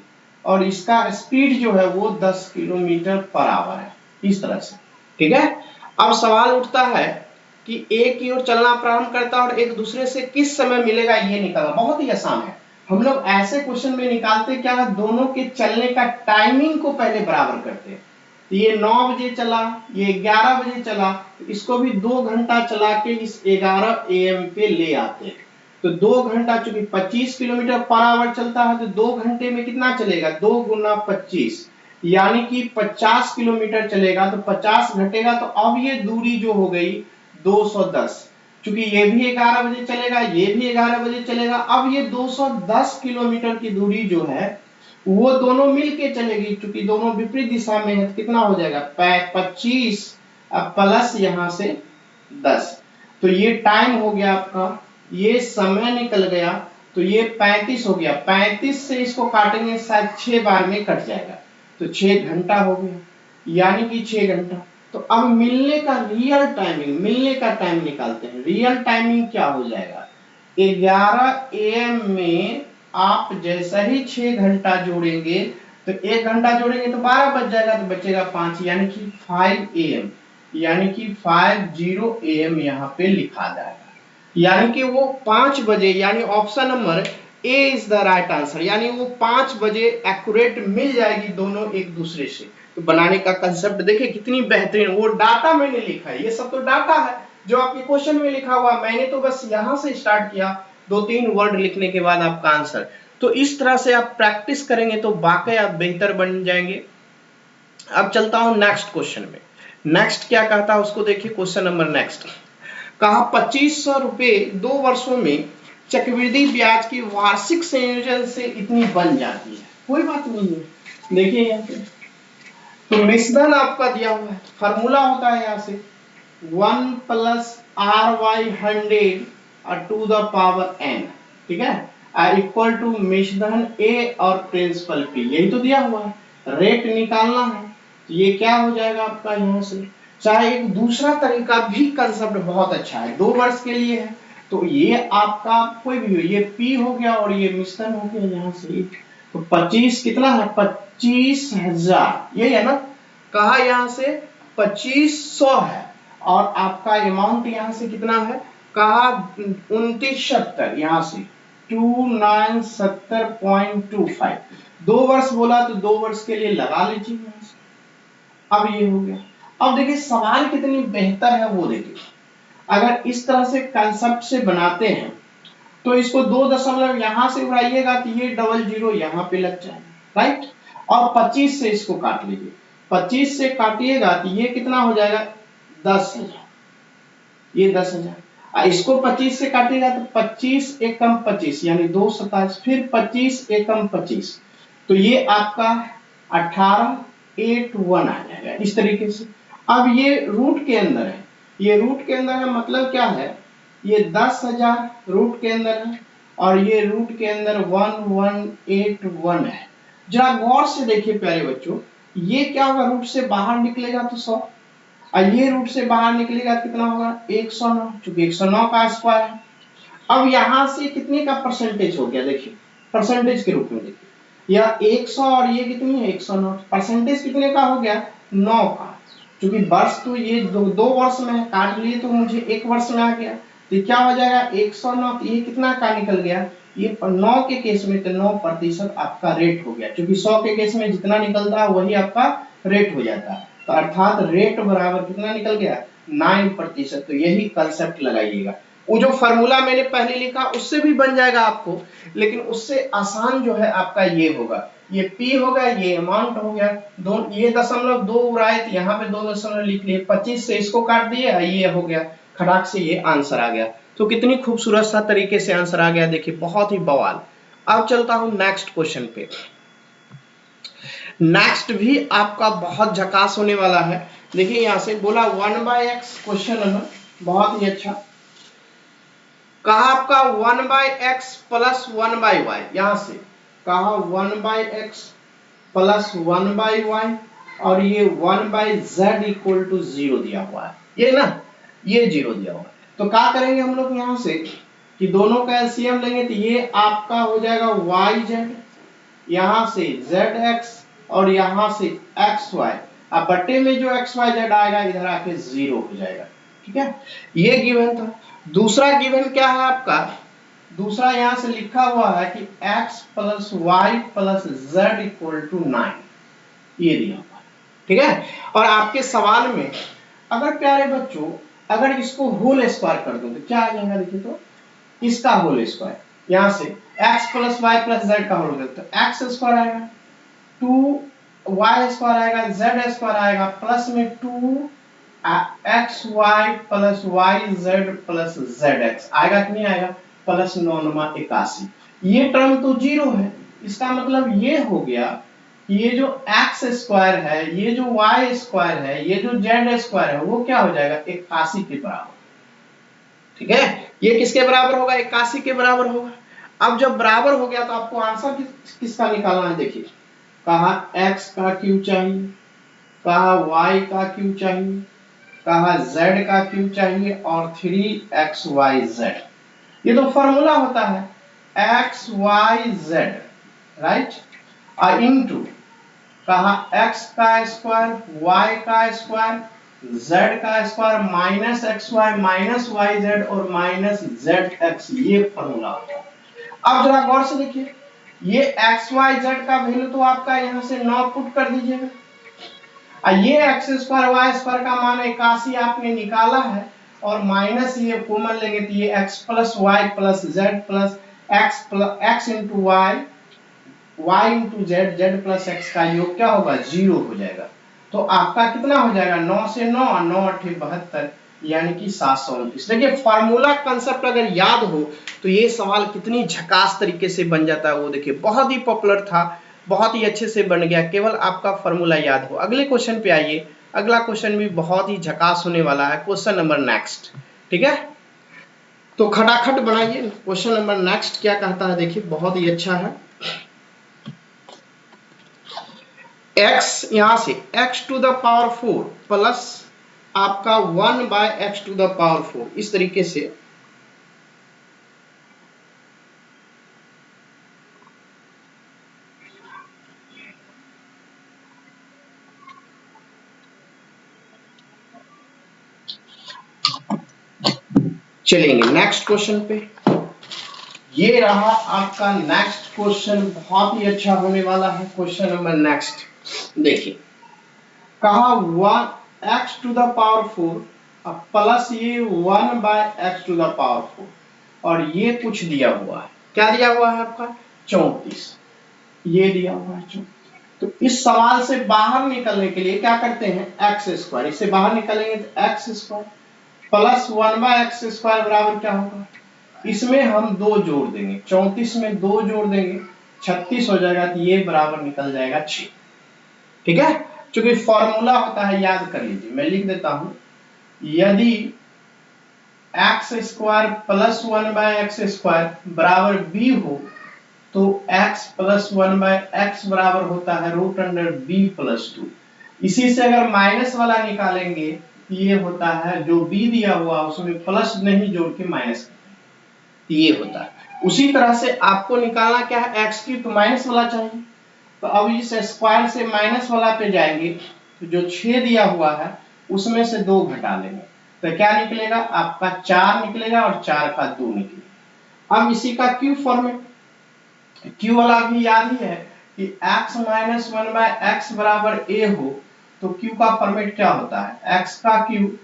और इसका स्पीड जो है वो 10 किलोमीटर पर आवर है, इस तरह से, ठीक है। अब सवाल उठता है कि ए की ओर चलना प्रारंभ करता है और एक दूसरे से किस समय मिलेगा, ये निकालना बहुत ही आसान है। हम लोग ऐसे क्वेश्चन में निकालते क्या है, दोनों के चलने का टाइमिंग को पहले बराबर करते हैं। ये 9 बजे चला, ये 11 बजे चला, तो इसको भी 2 घंटा चला के इस 11 AM पे ले आते हैं। तो 2 घंटा, चूंकि 25 किलोमीटर पर आवर चलता है तो 2 घंटे में कितना चलेगा, 2 गुना 25 यानी कि 50 किलोमीटर चलेगा, तो 50 घटेगा, तो अब ये दूरी जो हो गई 210, चूंकि ये भी 11 बजे चलेगा, ये भी 11 बजे चलेगा, अब ये 210 किलोमीटर की दूरी जो है वो दोनों मिलके चलेगी, चूंकि दोनों विपरीत दिशा में है, तो कितना हो जाएगा 25 प्लस यहाँ से 10, तो ये टाइम हो गया आपका, ये समय निकल गया, तो ये 35 हो गया, 35 से इसको काटेंगे शायद 6 बार में कट जाएगा, तो 6 घंटा हो गया, यानी कि 6 घंटा। तो अब मिलने का रियल टाइमिंग, मिलने का टाइम निकालते हैं, रियल टाइमिंग क्या हो जाएगा, 11 AM में आप जैसा ही 6 घंटा जोड़ेंगे तो 1 घंटा जोड़ेंगे तो 12 बच जाएगा, तो बचेगा 5 यानी कि 5 AM, यानी कि 50 AM यहाँ पे लिखा जाएगा, यानी कि वो 5 बजे, यानी option number A is the right answer, यानी वो 5 बजे एक्यूरेट मिल जाएगी दोनों एक दूसरे से। तो बनाने का कंसेप्ट देखिए कितनी बेहतरीन, वो डाटा मैंने लिखा है, ये सब तो डाटा है जो आपके क्वेश्चन में लिखा हुआ, मैंने तो बस यहां से स्टार्ट किया, 2-3 वर्ड लिखने के बाद आपका आंसर। तो इस तरह से आप प्रैक्टिस करेंगे तो वाकई आप बेहतर बन जाएंगे। अब चलता हूं नेक्स्ट क्वेश्चन में। नेक्स्ट क्या कहता है उसको देखिए, क्वेश्चन नंबर नेक्स्ट कहा 2500 रुपए 2 वर्षों में चक्रवृद्धि ब्याज की वार्षिक संयोजन से इतनी बन जाती है, कोई बात नहीं है, देखिए यहाँ पे तो मिश्रण आपका दिया हुआ है, फार्मूला होता है यहाँ से 1 plus RY100 to the power n, ठीक है, इक्वल टू मिश्रण ए और प्रिंसिपल पी, यही तो दिया हुआ है, रेट निकालना है, तो ये क्या हो जाएगा आपका यहाँ से। चाहे एक दूसरा तरीका भी, कंसेप्ट बहुत अच्छा है, 2 वर्ष के लिए है, तो ये आपका कोई भी हो, ये पी हो गया और ये मिश्रण हो गया यहाँ से, तो 25 कितना है 25,000, यही है ना, कहा यहाँ से 2500 है, और आपका अमाउंट यहाँ से कितना है, कहा 2970, यहाँ से 2970.25, 2 वर्ष बोला तो 2 वर्ष के लिए लगा लीजिए यहाँ से। अब ये हो गया। अब देखिए सवाल कितनी बेहतर है वो देखिए, अगर इस तरह से कंसेप्ट से बनाते हैं तो इसको 2 दशमलव यहां से उड़ाइएगा तो ये 00 यहाँ पे लग जाएगा, राइट, और 25 से इसको काट लीजिए, 25 से काटिएगा तो ये कितना हो जाएगा 10,000, ये 10,000, इसको 25 से काटिएगा तो 25 एकम 25 यानी 227, फिर 25 एकम 25, तो ये आपका 1881 आ जाएगा इस तरीके से। अब ये रूट के अंदर है, ये रूट के अंदर है, मतलब क्या है, ये 10,000 रूट के अंदर है और ये रूट के अंदर 1181 है। जरा गौर से देखिए प्यारे बच्चों, ये क्या होगा, रूट से बाहर निकलेगा तो 100, और ये रूट से बाहर निकलेगा कितना होगा 109, चूंकि 109 का स्क्वायर है। अब यहां से कितने का परसेंटेज हो गया, देखिए परसेंटेज के रूप में देखिए, यह 100 और ये कितनी है 109, परसेंटेज कितने का हो गया 9 का, क्योंकि वर्ष तो ये दो वर्ष में है, काट लिए तो मुझे 1 वर्ष में आ गया, तो क्या हो जाएगा 109, तो ये कितना का निकल गया, ये 9 के केस में तो 9% आपका रेट हो गया, क्योंकि 100 के केस में जितना निकलता है वही आपका रेट हो जाता है, तो अर्थात रेट बराबर कितना निकल गया 9%। तो यही कंसेप्ट लगाइएगा। वो जो फॉर्मूला मैंने पहले लिखा उससे भी बन जाएगा आपको, लेकिन उससे आसान जो है आपका ये होगा, ये P हो गया, ये अमाउंट हो गया, दो ये 0.2 उड़ाए तो यहाँ पे 2 दशमलव लिख लिए, 25 से इसको काट दिए, ये हो गया, खटाक से ये आंसर आ गया। तो कितनी खूबसूरत सा तरीके से आंसर आ गया, देखिए बहुत ही बवाल। अब चलता हूं नेक्स्ट क्वेश्चन पे। नेक्स्ट भी आपका बहुत झकास होने वाला है। देखिए यहां से बोला 1/x क्वेश्चन नंबर, बहुत ही अच्छा कहा आपका 1/x प्लस 1/y, यहां से कहा 1/x प्लस 1/y और ये 1/z इक्वल टू 0 दिया हुआ है, ये ना, ये 0 दिया हुआ है। तो क्या करेंगे हम लोग यहां से कि दोनों का एलसीएम लेंगे, तो ये आपका हो जाएगा yz, यहां से zx और यहां से xy, अब बट्टे में जो xyz आएगा इधर आके 0 हो जाएगा। ठीक है, ये गिवन था। दूसरा गिवन क्या है आपका, दूसरा यहां से लिखा हुआ है कि x plus y plus z equal to 9, ये दिया हुआ है। ठीक है, और आपके सवाल में अगर प्यारे बच्चों अगर इसको होल स्क्वायर कर दूं तो क्या आ जाएगा, देखिए तो इसका होल स्क्वायर, यहां से x plus y plus z का होल तो एक्स स्क्वायर आएगा, 2y स्क्वायर आएगा, z स्क्वायर आएगा, प्लस में 2xy plus yz plus zx आएगा कि नहीं आएगा, प्लस 9×81। ये टर्म तो 0 है, इसका मतलब ये हो गया कि ये जो x स्क्वायर है, ये जो y स्क्वायर है, ये जो z स्क्वायर है, वो क्या हो जाएगा 81 के बराबर। ठीक है, ये किसके बराबर होगा, 81 के बराबर होगा। अब जब बराबर हो गया तो आपको आंसर किसका निकालना है, देखिए कहा x का क्यूब चाहिए, कहा y का क्यूब चाहिए, कहा z का क्यूब चाहिए और 3xyz। ये तो फॉर्मूला होता है xyz, राइट, इनटू कहा x का स्क्वायर, y का स्क्वायर, z का square minus xy minus yz और माइनस zx, ये फॉर्मूला होता है। अब जरा गौर से देखिए, ये xyz का वैल्यू तो आपका यहां से 9 पुट कर दीजिएगा, ये एक्स स्क्वायर वाई स्क्वायर का मान 81 आपने निकाला है, और माइनस ये कॉमन लेंगे तो ये x plus y plus z plus x into y, y into z, z plus x का योग क्या होगा 0 हो जाएगा। तो आपका कितना हो जाएगा 9 से 9 और 9 8 72, यानी कि 729। देखिए फार्मूला कंसेप्ट अगर याद हो तो ये सवाल कितनी झकास तरीके से बन जाता है, वो देखिए बहुत ही पॉपुलर था, बहुत ही अच्छे से बन गया, केवल आपका फार्मूला याद हो। अगले क्वेश्चन पे आइए, अगला क्वेश्चन भी बहुत ही झकास होने वाला है, क्वेश्चन नंबर नेक्स्ट। ठीक है, तो खटाखट बनाइए, क्वेश्चन नंबर नेक्स्ट क्या कहता है, देखिए बहुत ही अच्छा है। x यहां से x to the power 4 plus आपका 1/x टू द पावर 4, इस तरीके से चलेंगे नेक्स्ट क्वेश्चन पे। ये रहा आपका नेक्स्ट क्वेश्चन, बहुत ही अच्छा होने वाला है क्वेश्चन नंबर नेक्स्ट। देखिए कहा 1x to the power 4 plus ये 1/x टू द पावर 4, और ये कुछ दिया हुआ है, क्या दिया हुआ है आपका 34, ये दिया हुआ है 34। तो इस सवाल से बाहर निकलने के लिए क्या करते हैं, एक्स स्क्वायर, इससे बाहर निकलेंगे तो x square plus 1/x square बराबर क्या होगा, इसमें हम 2 जोड़ देंगे, 34 में 2 जोड़ देंगे 36 हो जाएगा, तो ये बराबर निकल जाएगा 6। ठीक है, क्योंकि फॉर्मूला होता है, याद कर लीजिए, मैं लिख देता हूं, यदि x square plus 1/x square बराबर b हो तो x प्लस 1/x बराबर होता है रूट अंडर b प्लस 2। इसी से अगर माइनस वाला निकालेंगे ये होता है, जो b दिया हुआ उसमें प्लस नहीं जोड़ के माइनस, ये होता है। उसी तरह से आपको निकालना क्या है, x की तो माइनस वाला चाहिए, तो अब इस स्क्वायर से माइनस वाला पे जाएंगे, तो जो 6 दिया हुआ है उसमें से 2 घटा लेंगे तो क्या निकलेगा आपका 4 निकलेगा और 4 का 2 निकलेगा। अब इसी का क्यूब फॉर्मेट, क्यू वाला भी याद ही है कि x माइनस 1 बाय एक्स बराबर a हो तो क्यू का फॉर्मेट क्या होता है, x का क्यूब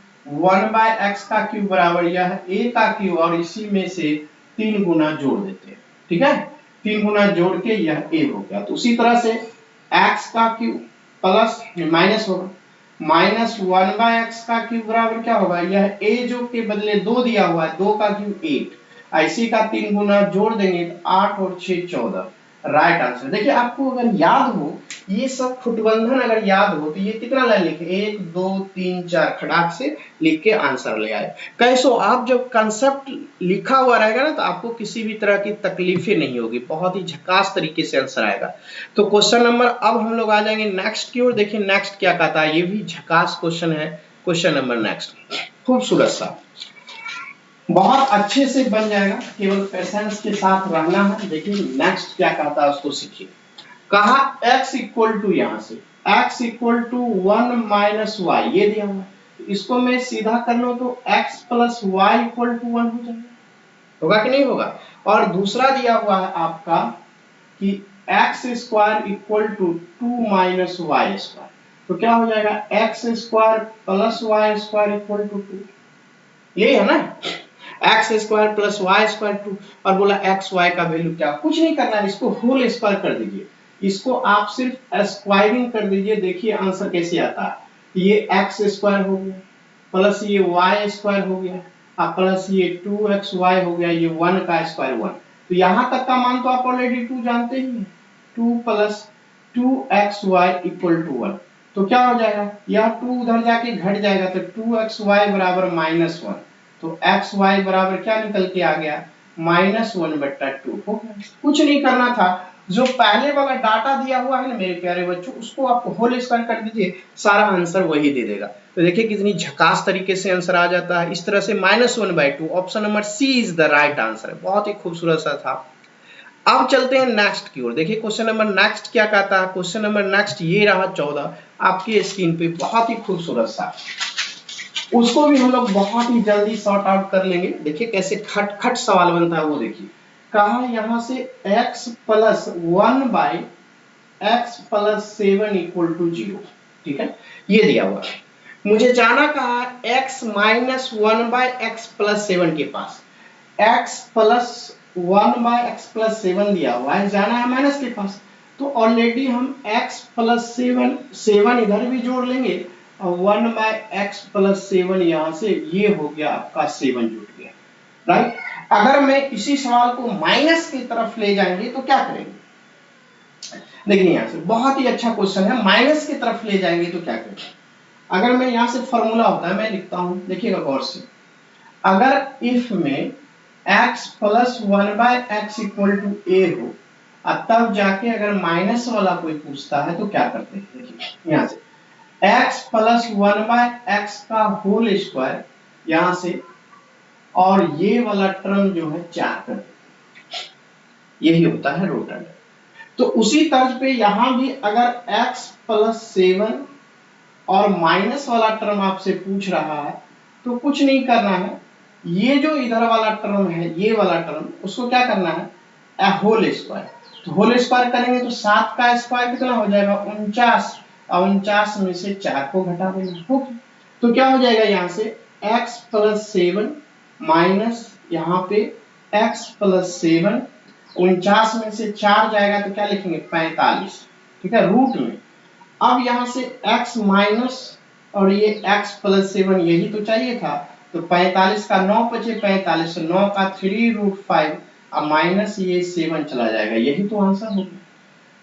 1 बाय एक्स का क्यूब बराबर यह a का क्यूब और इसी में से 3 गुना जोड़ देते हैं। ठीक है, 3 गुना जोड़ के यह a हो गया। तो उसी तरह से x का क्यूब प्लस माइनस होगा, माइनस 1 बाय एक्स का क्यूब बराबर क्या होगा, यह a जो के बदले 2 दिया हुआ है, 2 का क्यूब 8, ऐसी का 3 गुना जोड़ देंगे तो 8 और 6 14, राइट आंसर। देखिए आपको अगर याद हो ये सब फुटबंधन अगर याद हो तो ये कितना लाइन लिखे 1 2 3 4 खटाक से लिख के आंसर ले आए। कैसो आप जब कंसेप्ट लिखा हुआ रहेगा ना तो आपको किसी भी तरह की तकलीफें नहीं होगी, बहुत ही झकास तरीके से आंसर आएगा। तो क्वेश्चन नंबर अब हम लोग आ जाएंगे नेक्स्ट की ओर। देखिए नेक्स्ट क्या कहता है, ये भी झकास क्वेश्चन है। क्वेश्चन नंबर नेक्स्ट खूबसूरत सा, बहुत अच्छे से बन जाएगा, केवल पेशेंस के साथ रहना है। देखिए नेक्स्ट क्या कहता है उसको सीखिए। कहा x इक्वल टू, यहां से x equal to 1 minus y, ये दिया हुआ है, इसको मैं सीधा कर लूं तो x plus y equal to 1 हो जाएगा, होगा कि नहीं होगा। और दूसरा दिया हुआ है आपका कि x square equal to 2 minus y square, तो क्या हो जाएगा x square plus y square equal to 2, यही है ना, x square plus y square 2, और बोला एक्स वाई का वैल्यू क्या, कुछ नहीं करना है, इसको होल स्क्वायर कर दीजिए, इसको आप सिर्फ स्क्वायरिंग कर दीजिए। देखिए आंसर कैसे आता है, ये एक्स स्क्वायर हो गया प्लस ये वाई स्क्वायर हो गया और प्लस ये 2xy हो गया, ये 1 का स्क्वायर 1, तो यहां तक का मान तो आप ऑलरेडी 2 जानते ही हैं, 2 प्लस 2xy इक्वल टू 1, तो क्या हो जाएगा, यह 2 उधर जाके घट जाएगा तो 2xy बराबर -1, तो xy बराबर क्या निकल के आ गया -1/2 हो गया। कुछ नहीं करना था, जो पहले वाला डाटा दिया हुआ है ना मेरे प्यारे बच्चों, उसको आप होल स्क्वायर कर दीजिए, सारा आंसर वही दे देगा। तो देखिए कितनी झकास तरीके से आंसर आ जाता है इस तरह से, -1/2, option number C is the right answer. बहुत ही खूबसूरत सा था। अब चलते हैं नेक्स्ट की ओर। देखिए क्वेश्चन नंबर नेक्स्ट क्या कहता है, क्वेश्चन नंबर नेक्स्ट ये रहा 14 आपकी स्क्रीन पे, बहुत ही खूबसूरत सा, उसको भी हम लोग बहुत ही जल्दी सॉर्ट आउट कर लेंगे। देखिए कैसे खट खट सवाल बनता है वो देखिए। कहा यहां से x plus 1 by x plus 7 equal to 0, ठीक है, ये दिया हुआ है। मुझे जाना कहा x minus 1 by x plus 7 के पास, x plus 1 by x plus 7 दिया हुआ है, जाना है माइनस के पास, तो ऑलरेडी हम x प्लस 7 इधर भी जोड़ लेंगे और 1 बाय एक्स प्लस 7 यहां से ये हो गया आपका 7 जुट गया, राइट। अगर मैं इसी सवाल को माइनस की तरफ ले जाएंगे तो क्या करेंगे, देखिए यहां से बहुत ही अच्छा क्वेश्चन है, माइनस की तरफ ले जाएंगे तो क्या करेंगे। अगर मैं यहां से फॉर्मूला होता है मैं लिखता हूं, देखिएगा गौर से, अगर इफ में x plus 1 by x equal to a हो और तब जाके अगर माइनस वाला कोई पूछता है तो क्या करते हैं, देखिए यहां से x प्लस 1 बाय एक्स का होल स्क्वायर यहां से, और ये वाला टर्म जो है 4 कर देते, यही होता है रूट अंडर। तो उसी तर्ज पे यहां भी अगर x प्लस 7 और माइनस वाला टर्म आपसे पूछ रहा है तो कुछ नहीं करना है, ये जो इधर वाला टर्म है ये वाला टर्म, उसको क्या करना है होल स्क्वायर, तो होल स्क्वायर करेंगे तो 7 का स्क्वायर कितना हो जाएगा 49, 49 में से 4 को घटा देंगे, तो क्या हो जाएगा यहां से x प्लस 7 माइनस यहाँ पे x प्लस 7, 49 में से 4 जाएगा तो क्या लिखेंगे 45, ठीक है, रूट में। अब यहां से x माइनस और ये x प्लस 7 यही तो चाहिए था, तो 45 का 9 बचे 45, 9 का 3√5 और माइनस ये 7 चला जाएगा, यही तो आंसर होगा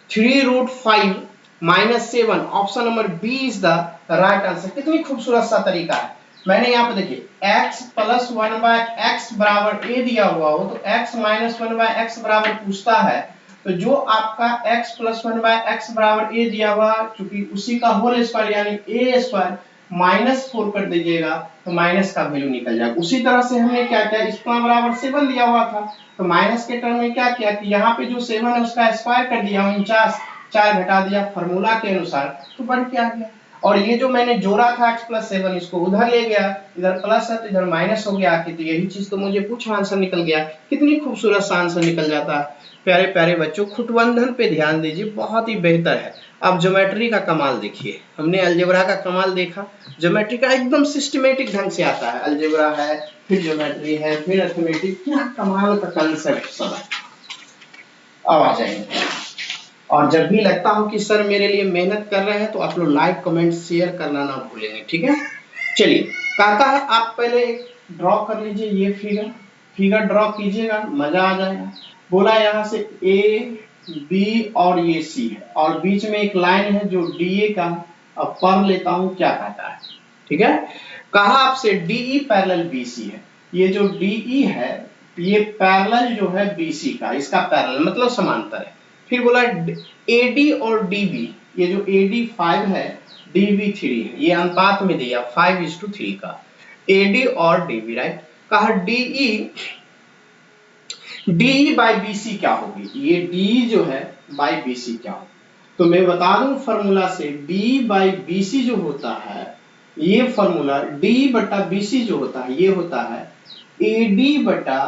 3√5 minus 7, option number B is the right answer. कितनी खूबसूरत सा तरीका है। मैंने यहाँ पे देखिए x प्लस 1 बाय एक्स बराबर a दिया हुआ हो तो x माइनस 1 बाय एक्स बराबर पूछता है, तो जो आपका x प्लस 1 बाय एक्स बराबर a दिया हुआ चूंकि उसी का होल स्क्वायर यानी a स्क्वायर माइनस 4 कर दीजिएगा तो माइनस का वैल्यू निकल जाएगा। उसी तरह से हमने क्या किया, इसका बराबर 7 दिया हुआ था तो माइनस के टर्म में क्या किया कि यहाँ पे जो 7 है उसका स्क्वायर कर दिया, 49 4 घटा दिया फार्मूला के अनुसार तो बढ़ के आ गया। और ये जो मैंने जोड़ा था x+7 इसको उधर ले गया, इधर प्लस है तो इधर माइनस हो गया आके, तो यही चीज तो मुझे पूछा, आंसर निकल गया। कितनी खूबसूरत सा आंसर निकल जाता है। प्यारे प्यारे बच्चों, खुटबंधन पे ध्यान दीजिए, बहुत ही बेहतर है। अब ज्योमेट्री का कमाल देखिए, हमने अलजेब्रा का कमाल देखा, ज्योमेट्री का एकदम सिस्टमेटिक ढंग से आता है। अलजेब्रा है, फिर ज्योमेट्री है, फिर अर्थमेटिक, क्या कमाल का कंसेप्ट सब है। अब आ जाएंगे, और जब भी लगता हो कि सर मेरे लिए मेहनत कर रहे हैं तो आप लोग लाइक कमेंट शेयर करना ना भूलेंगे, ठीक है। चलिए, कहता है आप पहले ड्रॉ कर लीजिए ये फिगर ड्रॉ कीजिएगा, मजा आ जाएगा। बोला यहाँ से ए बी और ये सी है, और बीच में एक लाइन है जो डीए का, अब पढ़ लेता हूं क्या कहता है, ठीक है। कहा आपसे डीई पैरेलल बीसी है, ये जो डीई है ये पैरेलल जो है बीसी का, इसका पैरेलल मतलब समांतर है। फिर बोला एडी और डीबी, ये जो एडी 5 है, डीबी 3 है, ये अनुपात में दिया 5:3 का, एडी और डीबी, राइट। कहा डीई बाई बीसी क्या होगी, ये डी जो है बाई बीसी क्या होगी, तो मैं बता दूं फॉर्मूला से, डी बाई बीसी जो होता है, ये फॉर्मूला डी बटा बीसी जो होता है, ये होता है एडी बटा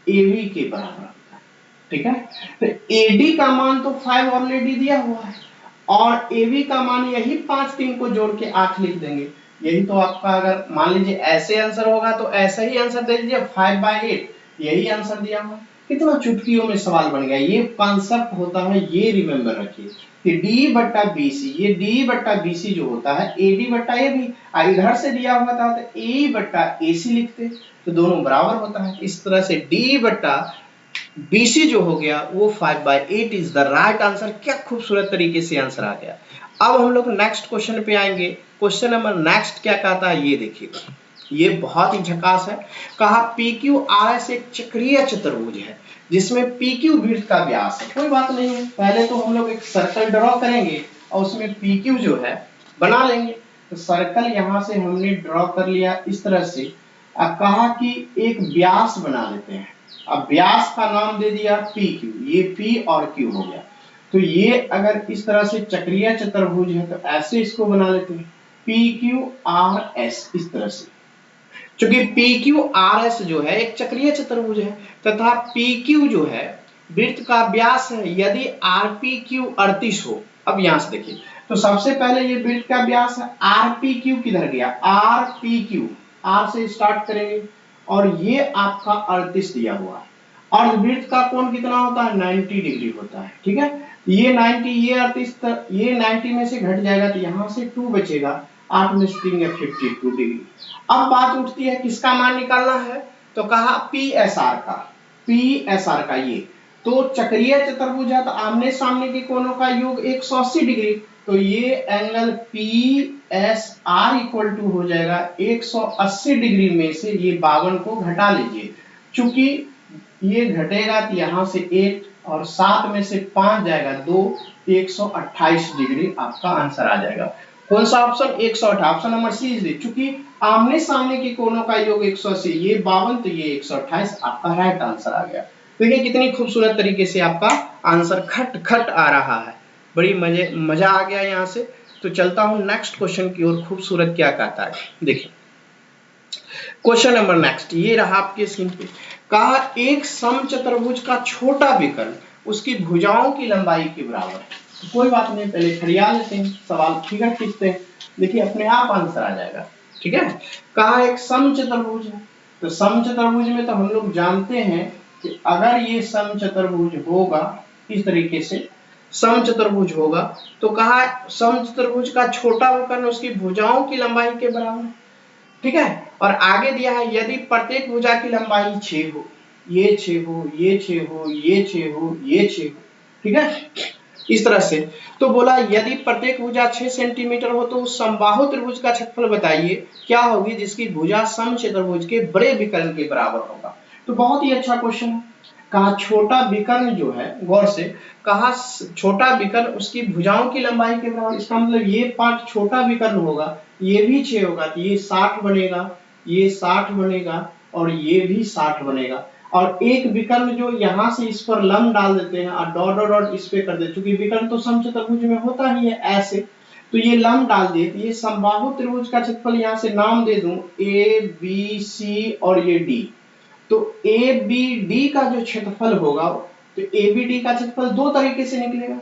एवी के बराबर होता है, ठीक है। तो एडी का मान तो 5 ऑलरेडी दिया हुआ है, और एवी का मान यही 5 3 को जोड़ के 8 लिख देंगे। यही तो आपका, अगर मान लीजिए ऐसे आंसर होगा तो ऐसा ही आंसर दे दीजिए, 5/8, यही आंसर दिया हुआ। कितना चुटकियों में सवाल बन गया। ये कॉन्सेप्ट होता है, ये रिमेंबर रखिए कि डी बट्टा बीसी, ये डी बट्टा बीसी जो होता है एडी बट्टा ए भी, इधर से दिया हुआ था तो ए बट्टा एसी लिखते, तो दोनों बराबर होता है। इस तरह से डी बट्टा बीसी जो हो गया वो 5/8 इज द राइट आंसर। क्या खूबसूरत तरीके से आंसर आ गया। अब हम लोग नेक्स्ट क्वेश्चन पे आएंगे। क्वेश्चन नंबर नेक्स्ट क्या कहता है ये देखिए, ये बहुत ही झकास है। कहा PQRS एक चक्रीय चतुर्भुज है जिसमें PQ वृत्त का व्यास है। कोई बात नहीं है, पहले तो हम लोग एक सर्कल ड्रॉ करेंगे और उसमें PQ जो है बना लेंगे। तो सर्कल यहाँ से हमने ड्रॉ कर लिया इस तरह से। अब कहा कि एक व्यास बना लेते हैं, अब व्यास का नाम दे दिया PQ, ये P और Q हो गया। तो ये अगर इस तरह से चक्रीय चतुर्भुज है तो ऐसे इसको बना लेते हैं PQRS, इस तरह से। क्योंकि PQRS जो है एक चक्रीय चतुर्भुज है तथा PQ जो है वृत्त का व्यास है। यदि RPQ 38 हो, अब यहां से देखिए, तो सबसे पहले ये वृत्त का व्यास है, RPQ किधर गया, RPQ, R से स्टार्ट करेंगे, और ये आपका 38 दिया हुआ है। और वृत्त का कोण कितना होता है, 90 डिग्री होता है, ठीक है। ये 90, ये 38, ये 90 में से घट जाएगा तो यहाँ से 2 बचेगा, 8 में से 3 या 52 डिग्री। अब बात उठती है किसका मान निकालना है, तो कहा PSR का ये तो चक्रीय चतुर्भुज है तो आमने सामने के कोणों का योग 180 डिग्री, तो ये एंगल PSR इक्वल टू हो जाएगा 180 डिग्री में से ये 52 को घटा लीजिए। चूंकि ये घटेगा तो यहाँ से 8 और 7 में से 5 जाएगा 2, 128 डिग्री आपका आंसर आ जाएगा। कौन सा option, 108, option number C is. चूंकि आमने सामने के कोणों का योग 180, ये 52 तो ये 128, आपका राइट आंसर आ गया। देखिए कितनी खूबसूरत तरीके से आपका आंसर खट खट आ रहा है, बड़ी मजा आ गया यहाँ से। तो चलता हूँ नेक्स्ट क्वेश्चन की ओर, खूबसूरत क्या कहता है देखिए। क्वेश्चन नंबर नेक्स्ट ये रहा आपके स्क्रीन पे। कहा एक समचतुर्भुज का छोटा विकर्ण उसकी भुजाओं की लंबाई के बराबर है। कोई बात नहीं, पहले खड़िया लेते हैं, सवाल फिगर खींचते हैं, देखिए अपने आप आंसर आ जाएगा, ठीक है। कहा एक समचतुर्भुज है, तो समचतुर्भुज में तो हम लोग जानते हैं कि अगर ये समचतुर्भुज होगा इस तरीके से समचतुर्भुज होगा, तो कहा समचतुर्भुज का छोटा विकर्ण उसकी भुजाओं की लंबाई के बराबर है, ठीक है। और आगे दिया है यदि प्रत्येक भुजा की लंबाई 6 हो, ये 6 हो, ये 6 हो, ये 6 हो, ये 6 हो, ठीक है, इस तरह से। तो बोला यदि प्रत्येक भुजा 6 सेंटीमीटर हो तो उस समबाहु त्रिभुज का क्षेत्रफल बताइए क्या होगी जिसकी भुजा समचतुर्भुज के बड़े विकर्ण के बराबर होगा। तो बहुत ही अच्छा क्वेश्चन है। कहा छोटा विकर्ण जो है, गौर से कहा छोटा विकर्ण उसकी भुजाओं की लंबाई के बराबर, इसका मतलब ये पार्ट छोटा विकर्ण होगा, ये भी 6 होगा तो ये 60 बनेगा, ये 60 बनेगा और ये भी 60 बनेगा। और एक विकर्ण जो यहाँ से इस पर लंब डाल देते हैं और डॉट डॉट डॉट इस पे कर देते, क्योंकि विकर्ण तो समचतुर्भुज में होता ही है ऐसे, तो ये लंब डाल दिए, तो ये समबाहु त्रिभुज का क्षेत्रफल यहाँ से नाम दे दूं ए बी सी और ये डी। तो ए बी डी का जो क्षेत्रफल होगा, तो ए बी डी का क्षेत्रफल दो तरीके से निकलेगा,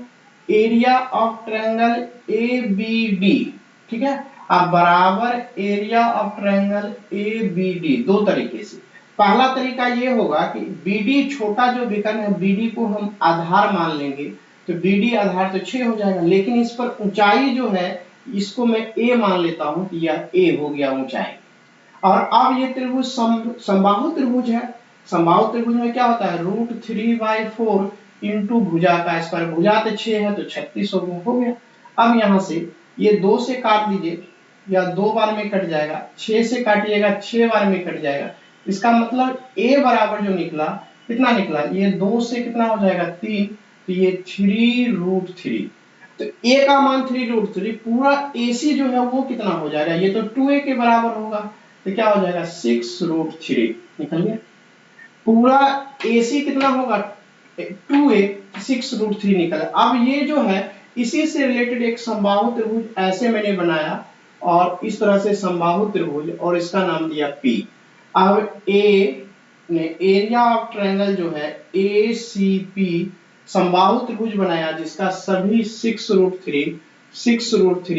area of triangle A B D, ठीक है। अब बराबर area of triangle A B D, दो तरीके से। पहला तरीका ये होगा कि बीडी छोटा जो विकर्ण है, बीडी को हम आधार मान लेंगे, तो बीडी आधार तो 6 हो जाएगा, लेकिन इस पर ऊंचाई जो है इसको मैं ए मान लेता हूं, तो यह ए हो गया ऊंचाई। और अब ये त्रिभुज समबाहु त्रिभुज है। समबाहु त्रिभुज में क्या होता है, √3/4 इंटू भुजा का स्क्वायर, भुजा तो 6 है तो 36 हो गया। अब यहाँ से ये 2 से काट दीजिए, या 2 बार में कट जाएगा, 6 से काटिएगा 6 बार में कट जाएगा। इसका मतलब a बराबर जो निकला, कितना निकला, ये 2 से कितना हो जाएगा 3, तो ये 3√3। तो a का मान 3√3, पूरा AC जो है वो कितना हो जाएगा, ये तो 2a के बराबर होगा, तो क्या हो जाएगा 6√3 निकल गया। पूरा AC कितना होगा 2a, 6√3 निकला। अब ये जो है इसी से रिलेटेड एक समबाहु त्रिभुज ऐसे मैंने बनाया, और इस तरह से समबाहु त्रिभुज, और इसका नाम दिया P। अब ए ने एरिया ऑफ ट्रायंगल जो है ACP समबाहु त्रिभुज बनाया, जिसका सभी 6√3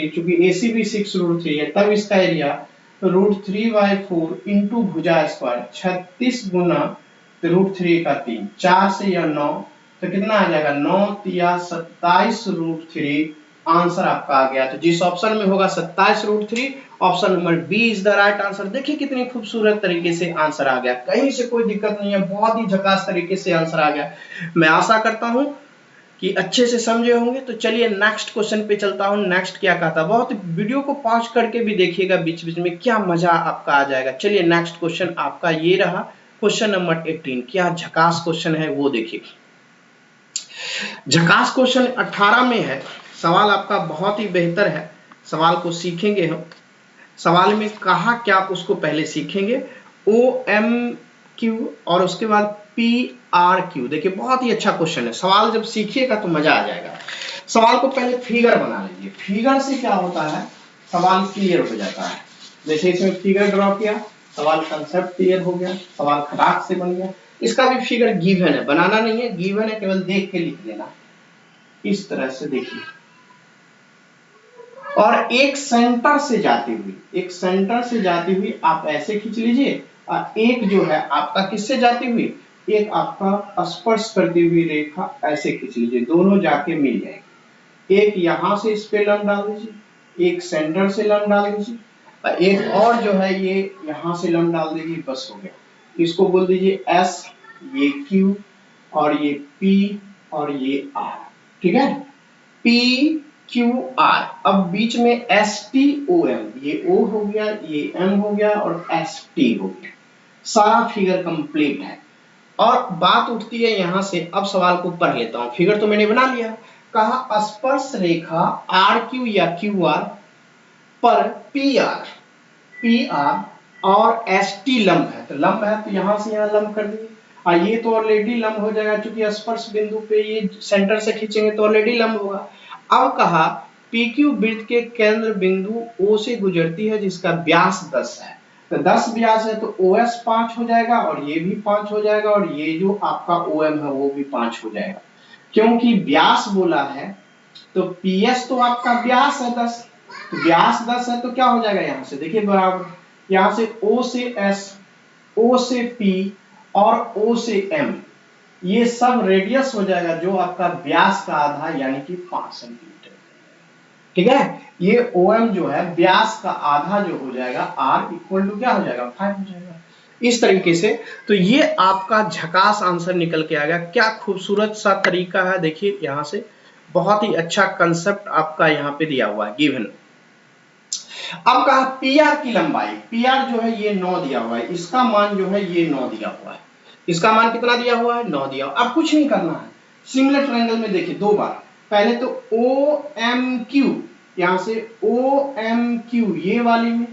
चूंकि AC भी 6√3 है, तब इसका एरिया √3/4 इंटू भुजा स्क्वायर, 36 गुना √3 का 3, 4 से यह 9, तो कितना आ जाएगा 9 तिया 27√3। आंसर आपका आ गया। तो जिस ऑप्शन में होगा 27√3, option number B is the right answer. देखिए कितनी खूबसूरत तरीके से आंसर आ गया, कहीं से कोई दिक्कत नहीं है, बहुत ही झकास तरीके से आंसर आ गया। मैं आशा करता हूं कि अच्छे से समझे होंगे। तो चलिए नेक्स्ट क्वेश्चन पे चलता हूं। नेक्स्ट क्या कहता है, बहुत वीडियो को पॉज करके भी देखिएगा बीच बीच में, क्या मजा आपका आ जाएगा। चलिए नेक्स्ट क्वेश्चन आपका ये रहा, क्वेश्चन नंबर 18। क्या झकास क्वेश्चन है वो देखिए। झकास क्वेश्चन 18 में है। सवाल आपका बहुत ही बेहतर है, सवाल को सीखेंगे हम। सवाल में कहा क्या उसको पहले सीखेंगे, OMQ और उसके बाद PRQ। देखिए बहुत ही अच्छा क्वेश्चन है, सवाल जब सीखिएगा तो मजा आ जाएगा। सवाल को पहले फिगर बना लीजिए, फिगर से क्या होता है सवाल क्लियर हो जाता है। जैसे इसमें फिगर ड्रॉ किया, सवाल कंसेप्ट क्लियर हो गया, सवाल खटाक से बन गया। इसका भी फिगर गिवन है, बनाना नहीं है, गिवन है, केवल देख के लिख लेना। इस तरह से देखिए, और एक सेंटर से जाती हुई आप ऐसे खींच लीजिए, और एक जो है आपका किससे जाती हुई, एक आपका स्पर्श करती हुई रेखा ऐसे खींच लीजिए, दोनों जाके मिल जाएगी। एक यहां से इस पे लंब डाल दीजिए, एक सेंटर से लंब डाल दीजिए, और एक और जो है ये यहां से लंब डाल दीजिए, बस हो गया। इसको बोल दीजिए S, ये Q, और ये P, और ये R, ठीक है, PQR। अब बीच में STOM, ये O हो गया, ये M हो गया, और ST हो गया। सारा फिगर कंप्लीट है। और बात उठती है यहां से, अब सवाल को पढ़ लेता हूं। फिगर तो मैंने बना लिया, कहा स्पर्श रेखा RQ या QR पर PR और ST लंब है, तो लंब है तो यहां से यहां लंब कर दीजिए। ये तो ऑलरेडी लंब हो जाएगा, क्योंकि स्पर्श बिंदु पे ये सेंटर से खींचेंगे तो ऑलरेडी लंब होगा। अब कहा PQ वृत्त के केंद्र बिंदु O से गुजरती है, जिसका व्यास 10 है। तो 10 व्यास है तो OS 5 हो जाएगा, और ये भी 5 हो जाएगा, और ये जो आपका OM है वो भी 5 हो जाएगा। क्योंकि व्यास बोला है तो PS तो आपका व्यास है 10, तो व्यास 10 है तो क्या हो जाएगा, यहां से देखिए बराबर, यहां से O से S, O से P और O से M, ये सब रेडियस हो जाएगा, जो आपका व्यास का आधा यानी कि 5 सेंटीमीटर, ठीक है। ये OM जो है व्यास का आधा जो हो जाएगा, R इक्वल टू क्या हो जाएगा 5 हो जाएगा। इस तरीके से तो ये आपका झकास आंसर निकल के आ गया। क्या खूबसूरत सा तरीका है, देखिए यहां से बहुत ही अच्छा कंसेप्ट आपका यहाँ पे दिया हुआ है गिवन। अब कहा PR की लंबाई, PR जो है ये 9 दिया हुआ है, इसका मान जो है ये 9 दिया हुआ है, इसका मान कितना दिया हुआ है 9 दिया हुआ। अब कुछ नहीं करना है, सिमिलर ट्रायंगल में देखिए दो बार, पहले तो OMQ, यहां से OMQ ये वाली में,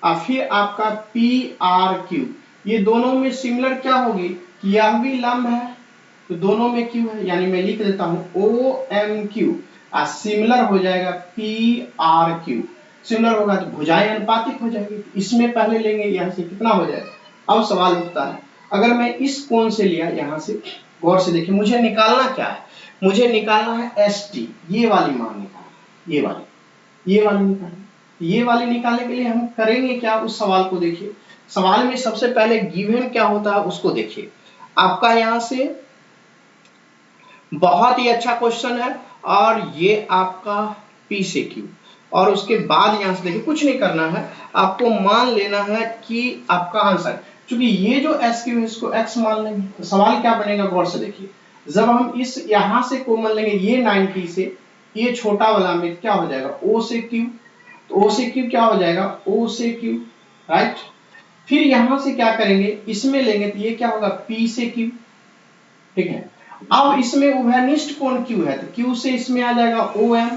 और फिर आपका PRQ, ये दोनों में सिमिलर क्या होगी, यह भी लंब है तो दोनों में Q है, यानी मैं लिख देता हूं OMQ। सिमिलर हो जाएगा पी आर क्यू, सिमिलर होगा तो भुजाएं अनुपातिक हो जाएगी। इसमें पहले लेंगे यहाँ से कितना हो जाएगा। अब सवाल उठता है, अगर मैं इस कोण से लिया यहाँ से, गौर से देखिए, मुझे निकालना क्या है, मुझे निकालना है एस टी, ये वाली मान निकालना, ये वाली निकालनी। ये वाली निकालने के लिए हम करेंगे क्या, उस सवाल को देखिए। सवाल में सबसे पहले गिवन क्या होता है उसको देखिए। आपका यहाँ से बहुत ही अच्छा क्वेश्चन है, और ये आपका पी से क्यू, और उसके बाद यहाँ से देखिए कुछ नहीं करना है, आपको मान लेना है कि आपका आंसर, क्योंकि ये जो एस क्यू है इसको एक्स मान लेंगे। तो सवाल क्या बनेगा, गौर से देखिए, जब हम इस यहाँ से कॉमन लेंगे ये 90 से, ये छोटा वाला में क्या हो जाएगा ओ से क्यू, तो ओ से क्यू क्या हो जाएगा ओ से क्यू, राइट। फिर यहां से क्या करेंगे, इसमें लेंगे तो ये क्या होगा पी से क्यू, ठीक है। अब इसमें उभयनिष्ठ कोण क्यू है, तो क्यू से इसमें आ जाएगा ओ एम,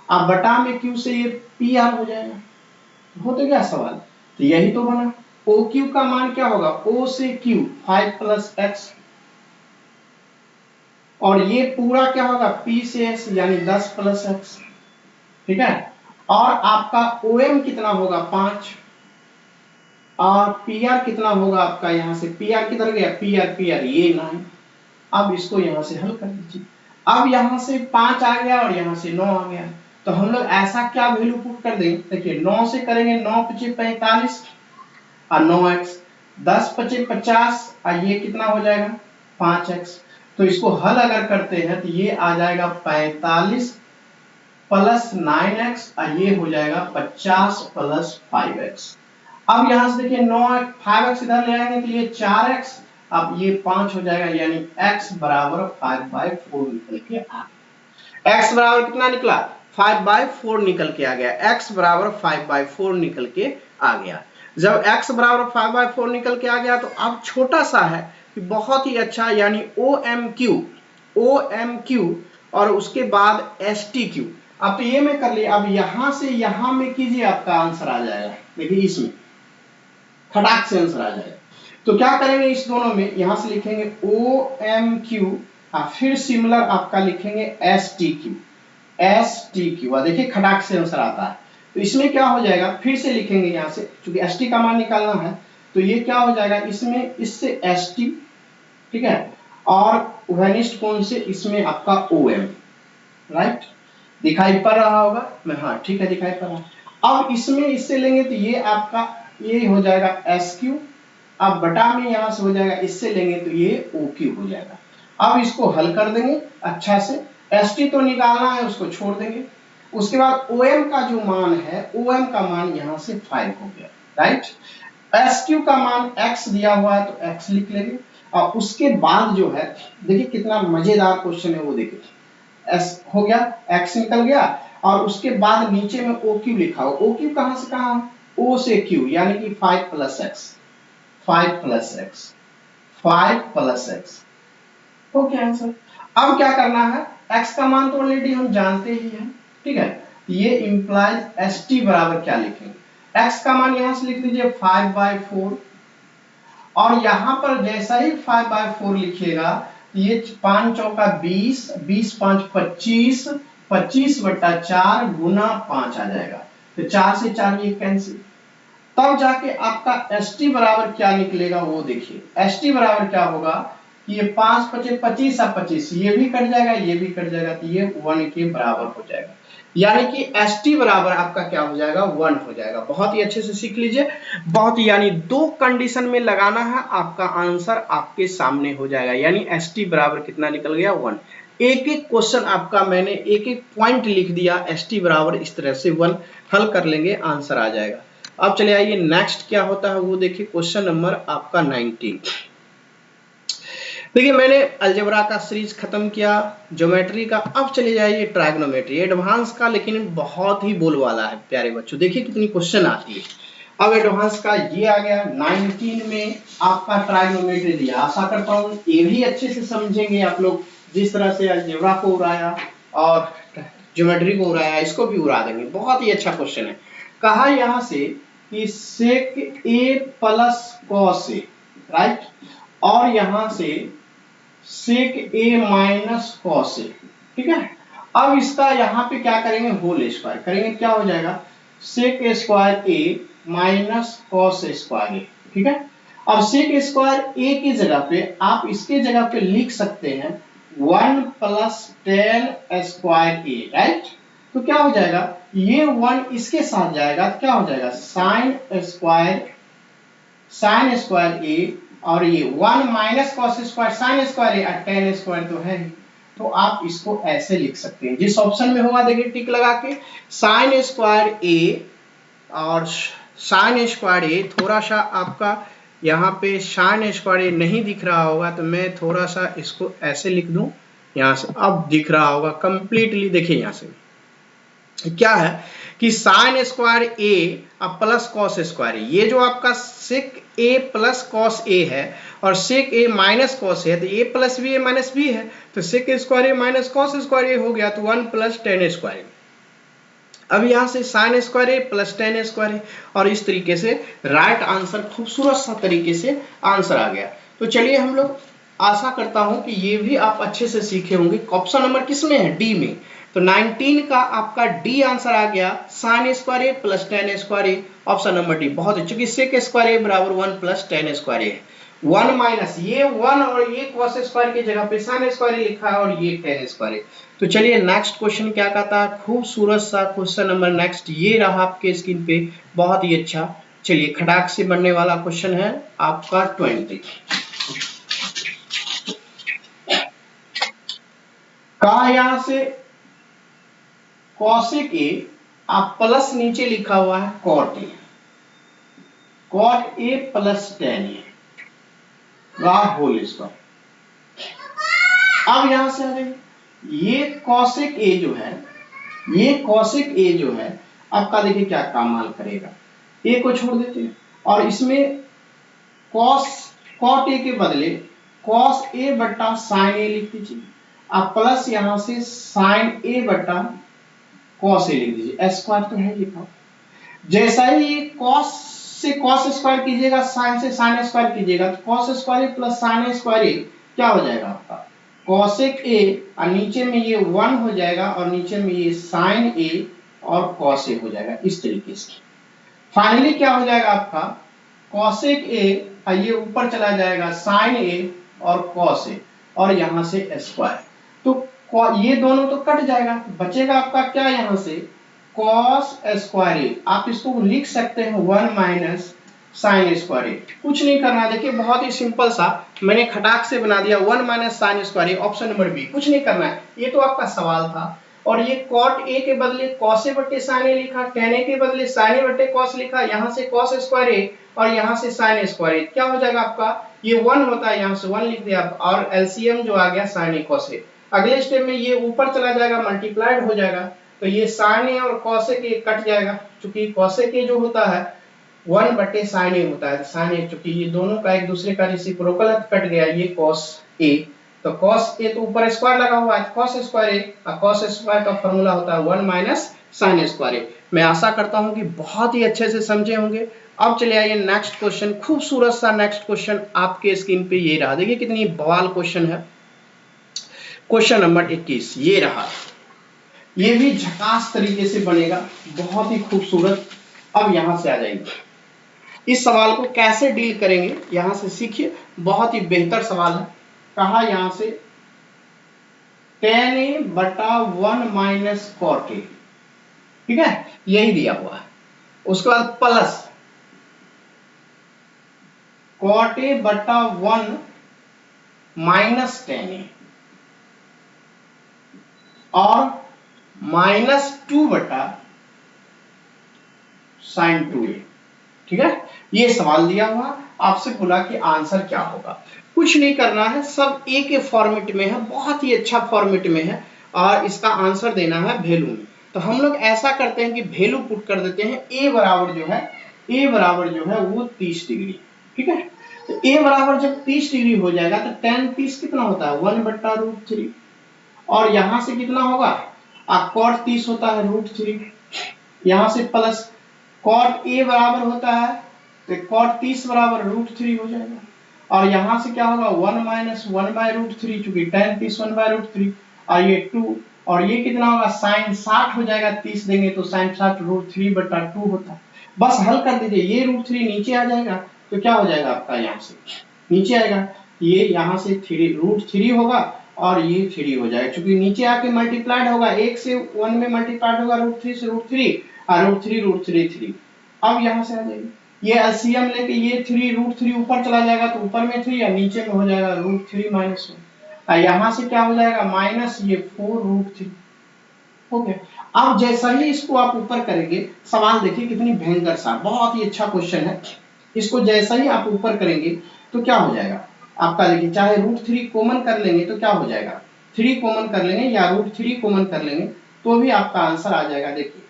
अब बटा में क्यू से ये पी आर हो जाएगा। हो तो क्या सवाल, तो यही तो बना। ओ क्यू का मान क्या होगा, ओ से क्यू 5 प्लस एक्स, और ये पूरा क्या होगा पी से एस यानी 10 प्लस एक्स, ठीक है। और आपका ओ एम कितना होगा 5, और पी आर कितना होगा आपका, यहाँ से पी आर किधर गया, पी आर ये 9। अब इसको यहाँ से हल कर दीजिए। अब यहाँ से 5 आ गया और यहाँ से 9 आ गया, तो हम लोग ऐसा क्या वैल्यू पुट कर देंगे, देखिए 9 से करेंगे 9 पचे 45 और 9x, 10 पचे 50 और ये कितना हो जाएगा 5x। तो इसको हल अगर करते हैं तो ये आ जाएगा 45 प्लस 9x और ये हो जाएगा 50 प्लस 5x। अब यहां से देखिए 9 5x इधर ले आएंगे तो ये 4x, अब ये 5 हो जाएगा, यानी x बराबर 5/4 निकल के आ गया। x बराबर कितना निकला 5/4 निकल के आ गया, x बराबर 5/4 निकल के आ गया। जब x बराबर 5/4 निकल के आ गया तो अब छोटा सा है कि बहुत ही अच्छा, यानी OMQ और उसके बाद STQ। अब तो ये में कर लिया, अब यहां से यहां में कीजिए, आपका आंसर आ जाएगा। देखिए इसमें फटाक से आंसर आ जाएगा। तो क्या करेंगे, इस दोनों में यहां से लिखेंगे OMQ और फिर सिमिलर आपका लिखेंगे STQ। देखिए खटाक से आंसर आता है। तो इसमें क्या हो जाएगा, फिर से लिखेंगे यहाँ से, क्योंकि ST का मान निकालना है, तो ये क्या हो जाएगा, इसमें इससे ST, ठीक है, और उभयनिष्ठ कोण से इसमें आपका OM, राइट। दिखाई पड़ रहा होगा मैं, हाँ ठीक है दिखाई पड़ रहा। अब इसमें इससे लेंगे तो ये आपका ये हो जाएगा SQ, अब बटा में यहां से हो जाएगा, इससे लेंगे तो ये OQ हो जाएगा। अब इसको हल कर देंगे अच्छा से, ST तो निकालना है उसको छोड़ देंगे। उसके बाद OM का जो मान है, OM का मान यहां से 5 हो गया, राइट। SQ का मान x दिया हुआ है तो x लिख लेंगे, और उसके बाद जो है देखिए कितना मजेदार क्वेश्चन है वो देखिए, S हो गया, x निकल गया, और उसके बाद नीचे में OQ लिखा हो। OQ कहां से कहां, O से Q, यानी कि 5 प्लस एक्स हो गया आंसर। अब क्या करना है, x का मान तो ऑलरेडी हम जानते ही हैं, ठीक है। ये इंप्लाइज ST बराबर क्या लिखेंगे, x का मान यहां से लिख लीजिए 5/4, और यहां पर जैसा ही 5/4 लिखिएगा, ये 5 चौका 20, 20 5 25, 25/4 गुना 5 आ जाएगा, तो 4 से 4 ये कैंसिल। तब जाके आपका ST बराबर क्या निकलेगा वो देखिए, ST बराबर क्या होगा, ये 5 पचे 25 और 25, ये भी कट जाएगा ये भी कट जाएगा, तो ये 1 के बराबर हो जाएगा, यानी कि ST बराबर आपका क्या हो जाएगा 1 हो जाएगा। बहुत ही अच्छे से सीख लीजिए, बहुत यानी 2 कंडीशन में लगाना है, आपका आंसर आपके सामने हो जाएगा, यानी ST बराबर कितना निकल गया 1। एक एक क्वेश्चन आपका मैंने एक एक पॉइंट लिख दिया, ST बराबर इस तरह से 1 हल कर लेंगे आंसर आ जाएगा। अब चले आइए नेक्स्ट क्या होता है वो देखिए, क्वेश्चन नंबर आपका 19। देखिए मैंने अलजेब्रा का सीरीज खत्म किया, ज्योमेट्री का, अब चले जाइए ट्रायगोनोमेट्री एडवांस का, लेकिन बहुत ही बोल वाला है प्यारे बच्चों, देखिए कितनी क्वेश्चन आती है। अब एडवांस का ये आ गया 19 में आपका ट्रायगोनोमेट्री दिया, आशा करता हूँ ये भी अच्छे से समझेंगे आप लोग, जिस तरह से अलजेब्रा को उड़ाया और ज्योमेट्री को उड़ाया, इसको भी उड़ा देंगे। बहुत ही अच्छा क्वेश्चन है। कहा यहाँ से कि सेक A plus cos A, right, और यहां से सेक A माइनस कॉस A, ठीक है। अब इसका यहाँ पे क्या करेंगे, होल स्क्वायर करेंगे, क्या हो जाएगा सेक स्क्वायर ए माइनस कॉस स्क्वायर ए। ठीक है, अब सेक स्क्वायर ए की जगह पे आप इसके जगह पे लिख सकते हैं 1 प्लस टेन स्क्वायर ए, राइट। तो क्या हो जाएगा, ये 1 इसके साथ जाएगा तो क्या हो जाएगा साइन स्क्वायर ए, और ये 1 minus cos square sine square a, और टेन स्क्वायर तो है ही। तो आप इसको ऐसे लिख सकते हैं, जिस ऑप्शन में होगा देखिए टिक लगा के, साइन स्क्वायर ए और साइन स्क्वायर ए, थोड़ा सा आपका यहाँ पे साइन स्क्वायर ए नहीं दिख रहा होगा तो मैं थोड़ा सा इसको ऐसे लिख दूं, यहाँ से अब दिख रहा होगा कंप्लीटली। देखिए यहाँ से क्या है कि साइन स्क्वायर ए अब प्लस कॉस स्क्वायर ए, ये जो आपका सेक ए प्लस कॉस ए है और सेक ए माइनस कॉस है, तो ए प्लस बी ए माइनस बी है, तो सेक स्क्वायर ए माइनस कॉस स्क्वायर ए हो गया, तो 1 प्लस टेन स्क्वायर ए। अब यहां से sign square A plus ten square a, और इस तरीके से राइट आंसर खूबसूरत सा तरीके से आंसर आ गया। तो चलिए हम लोग, आशा करता हूं कि ये भी आप अच्छे से सीखे होंगे। ऑप्शन नंबर किस में है, डी में। तो 19 का आपका डी आंसर आ गया, साइन स्क्वायर ए प्लस टेन स्क्वायर ए, ऑप्शन नंबर डी। बहुत अच्छी, सेक स्क्वायर ए बराबर 1 प्लस टेन स्क्वायर ए, 1 माइनस ये 1 और ये कॉस स्क्वायर की जगह पे साइन स्क्वायर लिखा है और ये टेन स्क्वायर। तो चलिए नेक्स्ट क्वेश्चन क्या कहता है, खूबसूरत सा क्वेश्चन नंबर नेक्स्ट ये रहा आपके स्क्रीन पे, बहुत ही अच्छा। चलिए खटाक से बनने वाला क्वेश्चन है आपका 20 कहा, यहां से कॉसेक ए आप प्लस नीचे लिखा हुआ है कॉट ए प्लस टेन ए का होल स्क्वायर। अब यहां से आ जाइए, ये कॉसेक ए जो है, ये कॉसेक ए जो है आपका देखिए क्या कमाल करेगा, ए को छोड़ देते हैं और इसमें कॉट ए के बदले कॉस ए बट्टा साइन ए लिख दीजिए, आप प्लस यहां से साइन ए बट्टा कॉस ए लिख दीजिए, स्क्वायर तो है लिखा। जैसा ही ये कॉस से कॉस स्क्वायर कीजिएगा, साइन से साइन स्क्वायर कीजिएगा, तो cos square plus sine square क्या हो जाएगा आपका कॉसेक ए, और नीचे में ये 1 हो जाएगा और नीचे में ये साइन ए और कॉस ए हो जाएगा इस तरीके से। फाइनली क्या हो जाएगा आपका कॉसेक ए, और ये ऊपर चला जाएगा साइन ए और कॉस ए, और यहां से स्क्वायर, तो ये दोनों तो कट जाएगा, बचेगा आपका क्या यहाँ से कॉस स्क्वायर ए। आप इसको लिख सकते हैं 1 माइनस साइन स्क्वायर ए, कुछ नहीं करना। देखिए बहुत ही सिंपल सा मैंने खटाक से बना दिया, 1 माइनस साइन स्क्वायर ए, ऑप्शन नंबर बी, कुछ नहीं करना है। ये तो आपका सवाल था, और ये कॉट ए के बदले कॉस ए बट्टे साइन ए लिखा, टेन ए के बदले साइन ए बट्टे कॉस लिखा, यहाँ से कॉस स्क्वायर ए और यहाँ से साइन स्क्वायर ए, क्या हो जाएगा आपका ये 1 होता है, यहाँ से 1 लिख दिया आप, और एलसीएम जो आ गया साइन ए कॉस ए। अगले स्टेप में ये ऊपर चला जाएगा, मल्टीप्लाइड हो जाएगा, तो ये साइन ए और कॉस ए कट जाएगा, क्योंकि कॉस ए जो होता है 1 बटे साइन ए होता है, साइन ए चूंकि ये दोनों का एक दूसरे का रेसिप्रोकल कट गया, ये कॉस ए, तो कॉस ए तो ऊपर स्क्वायर लगा हुआ है कॉस स्क्वायर ए, और कॉस स्क्वायर का फॉर्मूला होता है 1 माइनस साइन स्क्वायर ए। मैं आशा करता हूं कि बहुत ही अच्छे से समझे होंगे। अब चले आइए नेक्स्ट क्वेश्चन, खूबसूरत सा नेक्स्ट क्वेश्चन आपके स्क्रीन पे ये रहा, देखिए कितनी बवाल क्वेश्चन है। क्वेश्चन नंबर 21 ये रहा, ये भी झकास तरीके से बनेगा, बहुत ही खूबसूरत। अब यहां से आ जाएंगे, इस सवाल को कैसे डील करेंगे यहां से सीखिए, बहुत ही बेहतर सवाल है। कहा यहां से tan a बटा 1 माइनस कॉट ए, ठीक है, यही दिया हुआ है। उसके बाद प्लस कॉट ए बटा 1 माइनस tan a, और -2 बटा साइन 2a, ठीक है। ये सवाल दिया हुआ, आपसे बोला कि आंसर क्या होगा। कुछ नहीं करना है, सब ए के फॉर्मेट में है, बहुत ही अच्छा फॉर्मेट में है, और इसका आंसर देना है वैल्यू में। तो हम लोग ऐसा करते हैं कि वैल्यू पुट कर देते हैं, ए बराबर जो है वो 30 डिग्री, ठीक है। तो ए बराबर जब 30 डिग्री हो जाएगा तो tan 30 कितना होता है 1 बट्टा √3, और यहां से कितना होगा कॉट 30 होता है √3, यहां से प्लस कॉट ए बराबर होता है तो कॉट 30 बराबर √3 हो जाएगा, और यहां से क्या होगा 1 माइनस 1 बाय √3, चूंकि tan 30 1 बाय √3, और ये 2, और ये कितना होगा साइन 60 हो जाएगा, 30 देंगे तो साइन 60 √3/2 होता है। बस हल कर दीजिए, ये √3 नीचे आ जाएगा तो क्या हो जाएगा आपका यहाँ से नीचे आएगा, ये यहाँ से √3 होगा और ये 3 हो जाएगा, क्योंकि नीचे आके मल्टीप्लाइड होगा, 1 से 1 में मल्टीप्लाइड होगा √3 से √3 और √3 अब यहाँ से आ जाएगी, ये एलसीएम लेके ये 3 √3 ऊपर चला जाएगा तो ऊपर में 3 या नीचे में हो जाएगा √3 - 1, यहाँ से क्या हो जाएगा माइनस ये 4 √3 हो गया। अब जैसा ही इसको आप ऊपर करेंगे, सवाल देखिए कितनी भयंकर सा, बहुत ही अच्छा क्वेश्चन है, इसको जैसा ही आप ऊपर करेंगे तो क्या हो जाएगा आपका, देखिए चाहे √3 कॉमन कर लेंगे तो क्या हो जाएगा, 3 कॉमन कर लेंगे या √3 कॉमन कर लेंगे तो भी आपका आंसर आ जाएगा। देखिए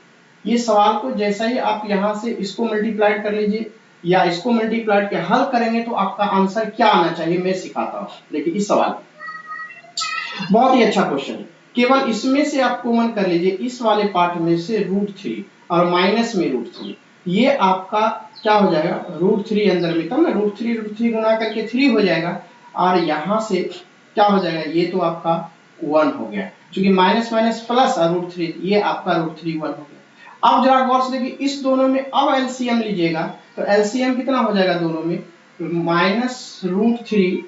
ये सवाल को जैसा ही आप यहाँ से इसको मल्टीप्लाइड कर लीजिए या इसको मल्टीप्लाइड के हल करेंगे तो आपका आंसर क्या आना चाहिए मैं सिखाता हूँ। देखिए इस सवाल बहुत ही अच्छा क्वेश्चन है, केवल इसमें से आप कॉमन कर लीजिए, इस वाले पार्ट में से √3 और माइनस में √3, ये आपका क्या हो जाएगा √3 अंदर में, तब ना √3 गुना करके 3 हो जाएगा और यहाँ से क्या हो जाएगा, ये तो आपका 1 हो गया, क्योंकि माइनस माइनस प्लस और √3, ये आपका √3 1 हो गया। अब जरा गौर से देखिए इस दोनों में अब एलसीएम लीजिएगा तो एलसीएम कितना हो जाएगा दोनों में, माइनस √3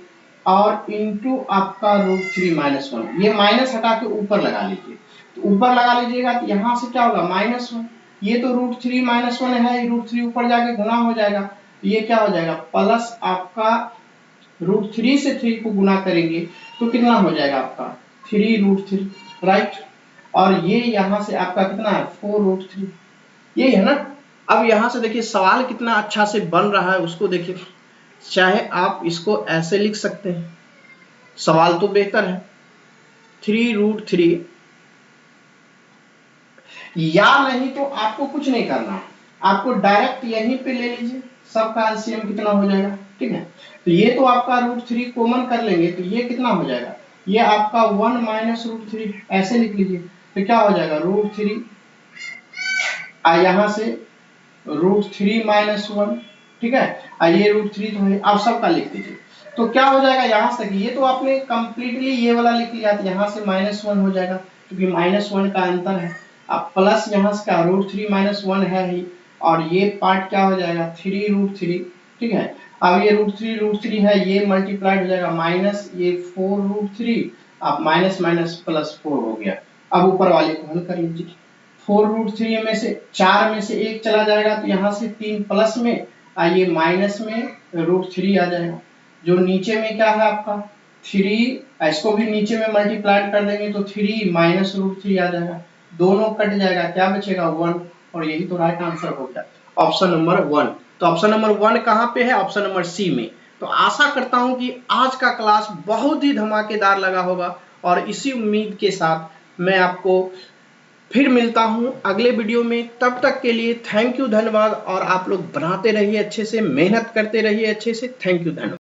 और इंटू आपका √3 - 1, ये माइनस हटा के ऊपर लगा लीजिए, तो ऊपर लगा लीजिएगा तो यहाँ से क्या होगा -1, ये तो √3 - 1 है, √3 ऊपर जाके गुना हो जाएगा, ये क्या हो जाएगा प्लस आपका √3 से 3 को गुना करेंगे तो कितना हो जाएगा आपका 3 √3 राइट, और ये यहाँ से आपका कितना है 4 √3, यही है ना। अब यहाँ से देखिए सवाल कितना अच्छा से बन रहा है उसको देखिए, चाहे आप इसको ऐसे लिख सकते हैं, सवाल तो बेहतर है 3 √3, या नहीं तो आपको कुछ नहीं करना है, आपको डायरेक्ट यहीं पे ले लीजिए, सबका एलसीएम कितना हो जाएगा, ठीक है। तो ये तो आपका √3 कॉमन कर लेंगे तो ये कितना हो जाएगा, ये आपका 1 - √3 ऐसे लिख लीजिए, तो क्या हो जाएगा √3 यहाँ से √3 - 1, ठीक है, ये √3 तो है, आप सबका लिख दीजिए, तो क्या हो जाएगा यहाँ से, ये तो आपने कंप्लीटली ये वाला लिख लिया, तो यहाँ से -1 हो जाएगा क्योंकि -1 का अंतर है, अब प्लस यहाँ से क्या √3 - 1 है ही, और ये पार्ट क्या हो जाएगा 3 √3, ठीक है। अब ये √3 है, ये मल्टीप्लाइड हो जाएगा माइनस ये 4 √3, अब माइनस माइनस प्लस 4 हो गया। अब ऊपर वाले को हल कर लीजिए, 4 √3 में से 4 में से 1 चला जाएगा तो यहाँ से 3 प्लस में ये माइनस में √3 आ जाएगा, जो नीचे में क्या है आपका 3, इसको भी नीचे में मल्टीप्लाइड कर देंगे तो 3 - √3 आ जाएगा, दोनों कट जाएगा, क्या बचेगा 1, और यही तो राइट आंसर हो गया ऑप्शन नंबर 1। तो ऑप्शन नंबर 1 कहाँ पे है, ऑप्शन नंबर सी में। तो आशा करता हूं कि आज का क्लास बहुत ही धमाकेदार लगा होगा, और इसी उम्मीद के साथ मैं आपको फिर मिलता हूं अगले वीडियो में, तब तक के लिए थैंक यू धन्यवाद, और आप लोग बनाते रहिए अच्छे से, मेहनत करते रहिए अच्छे से, थैंक यू धन्यवाद।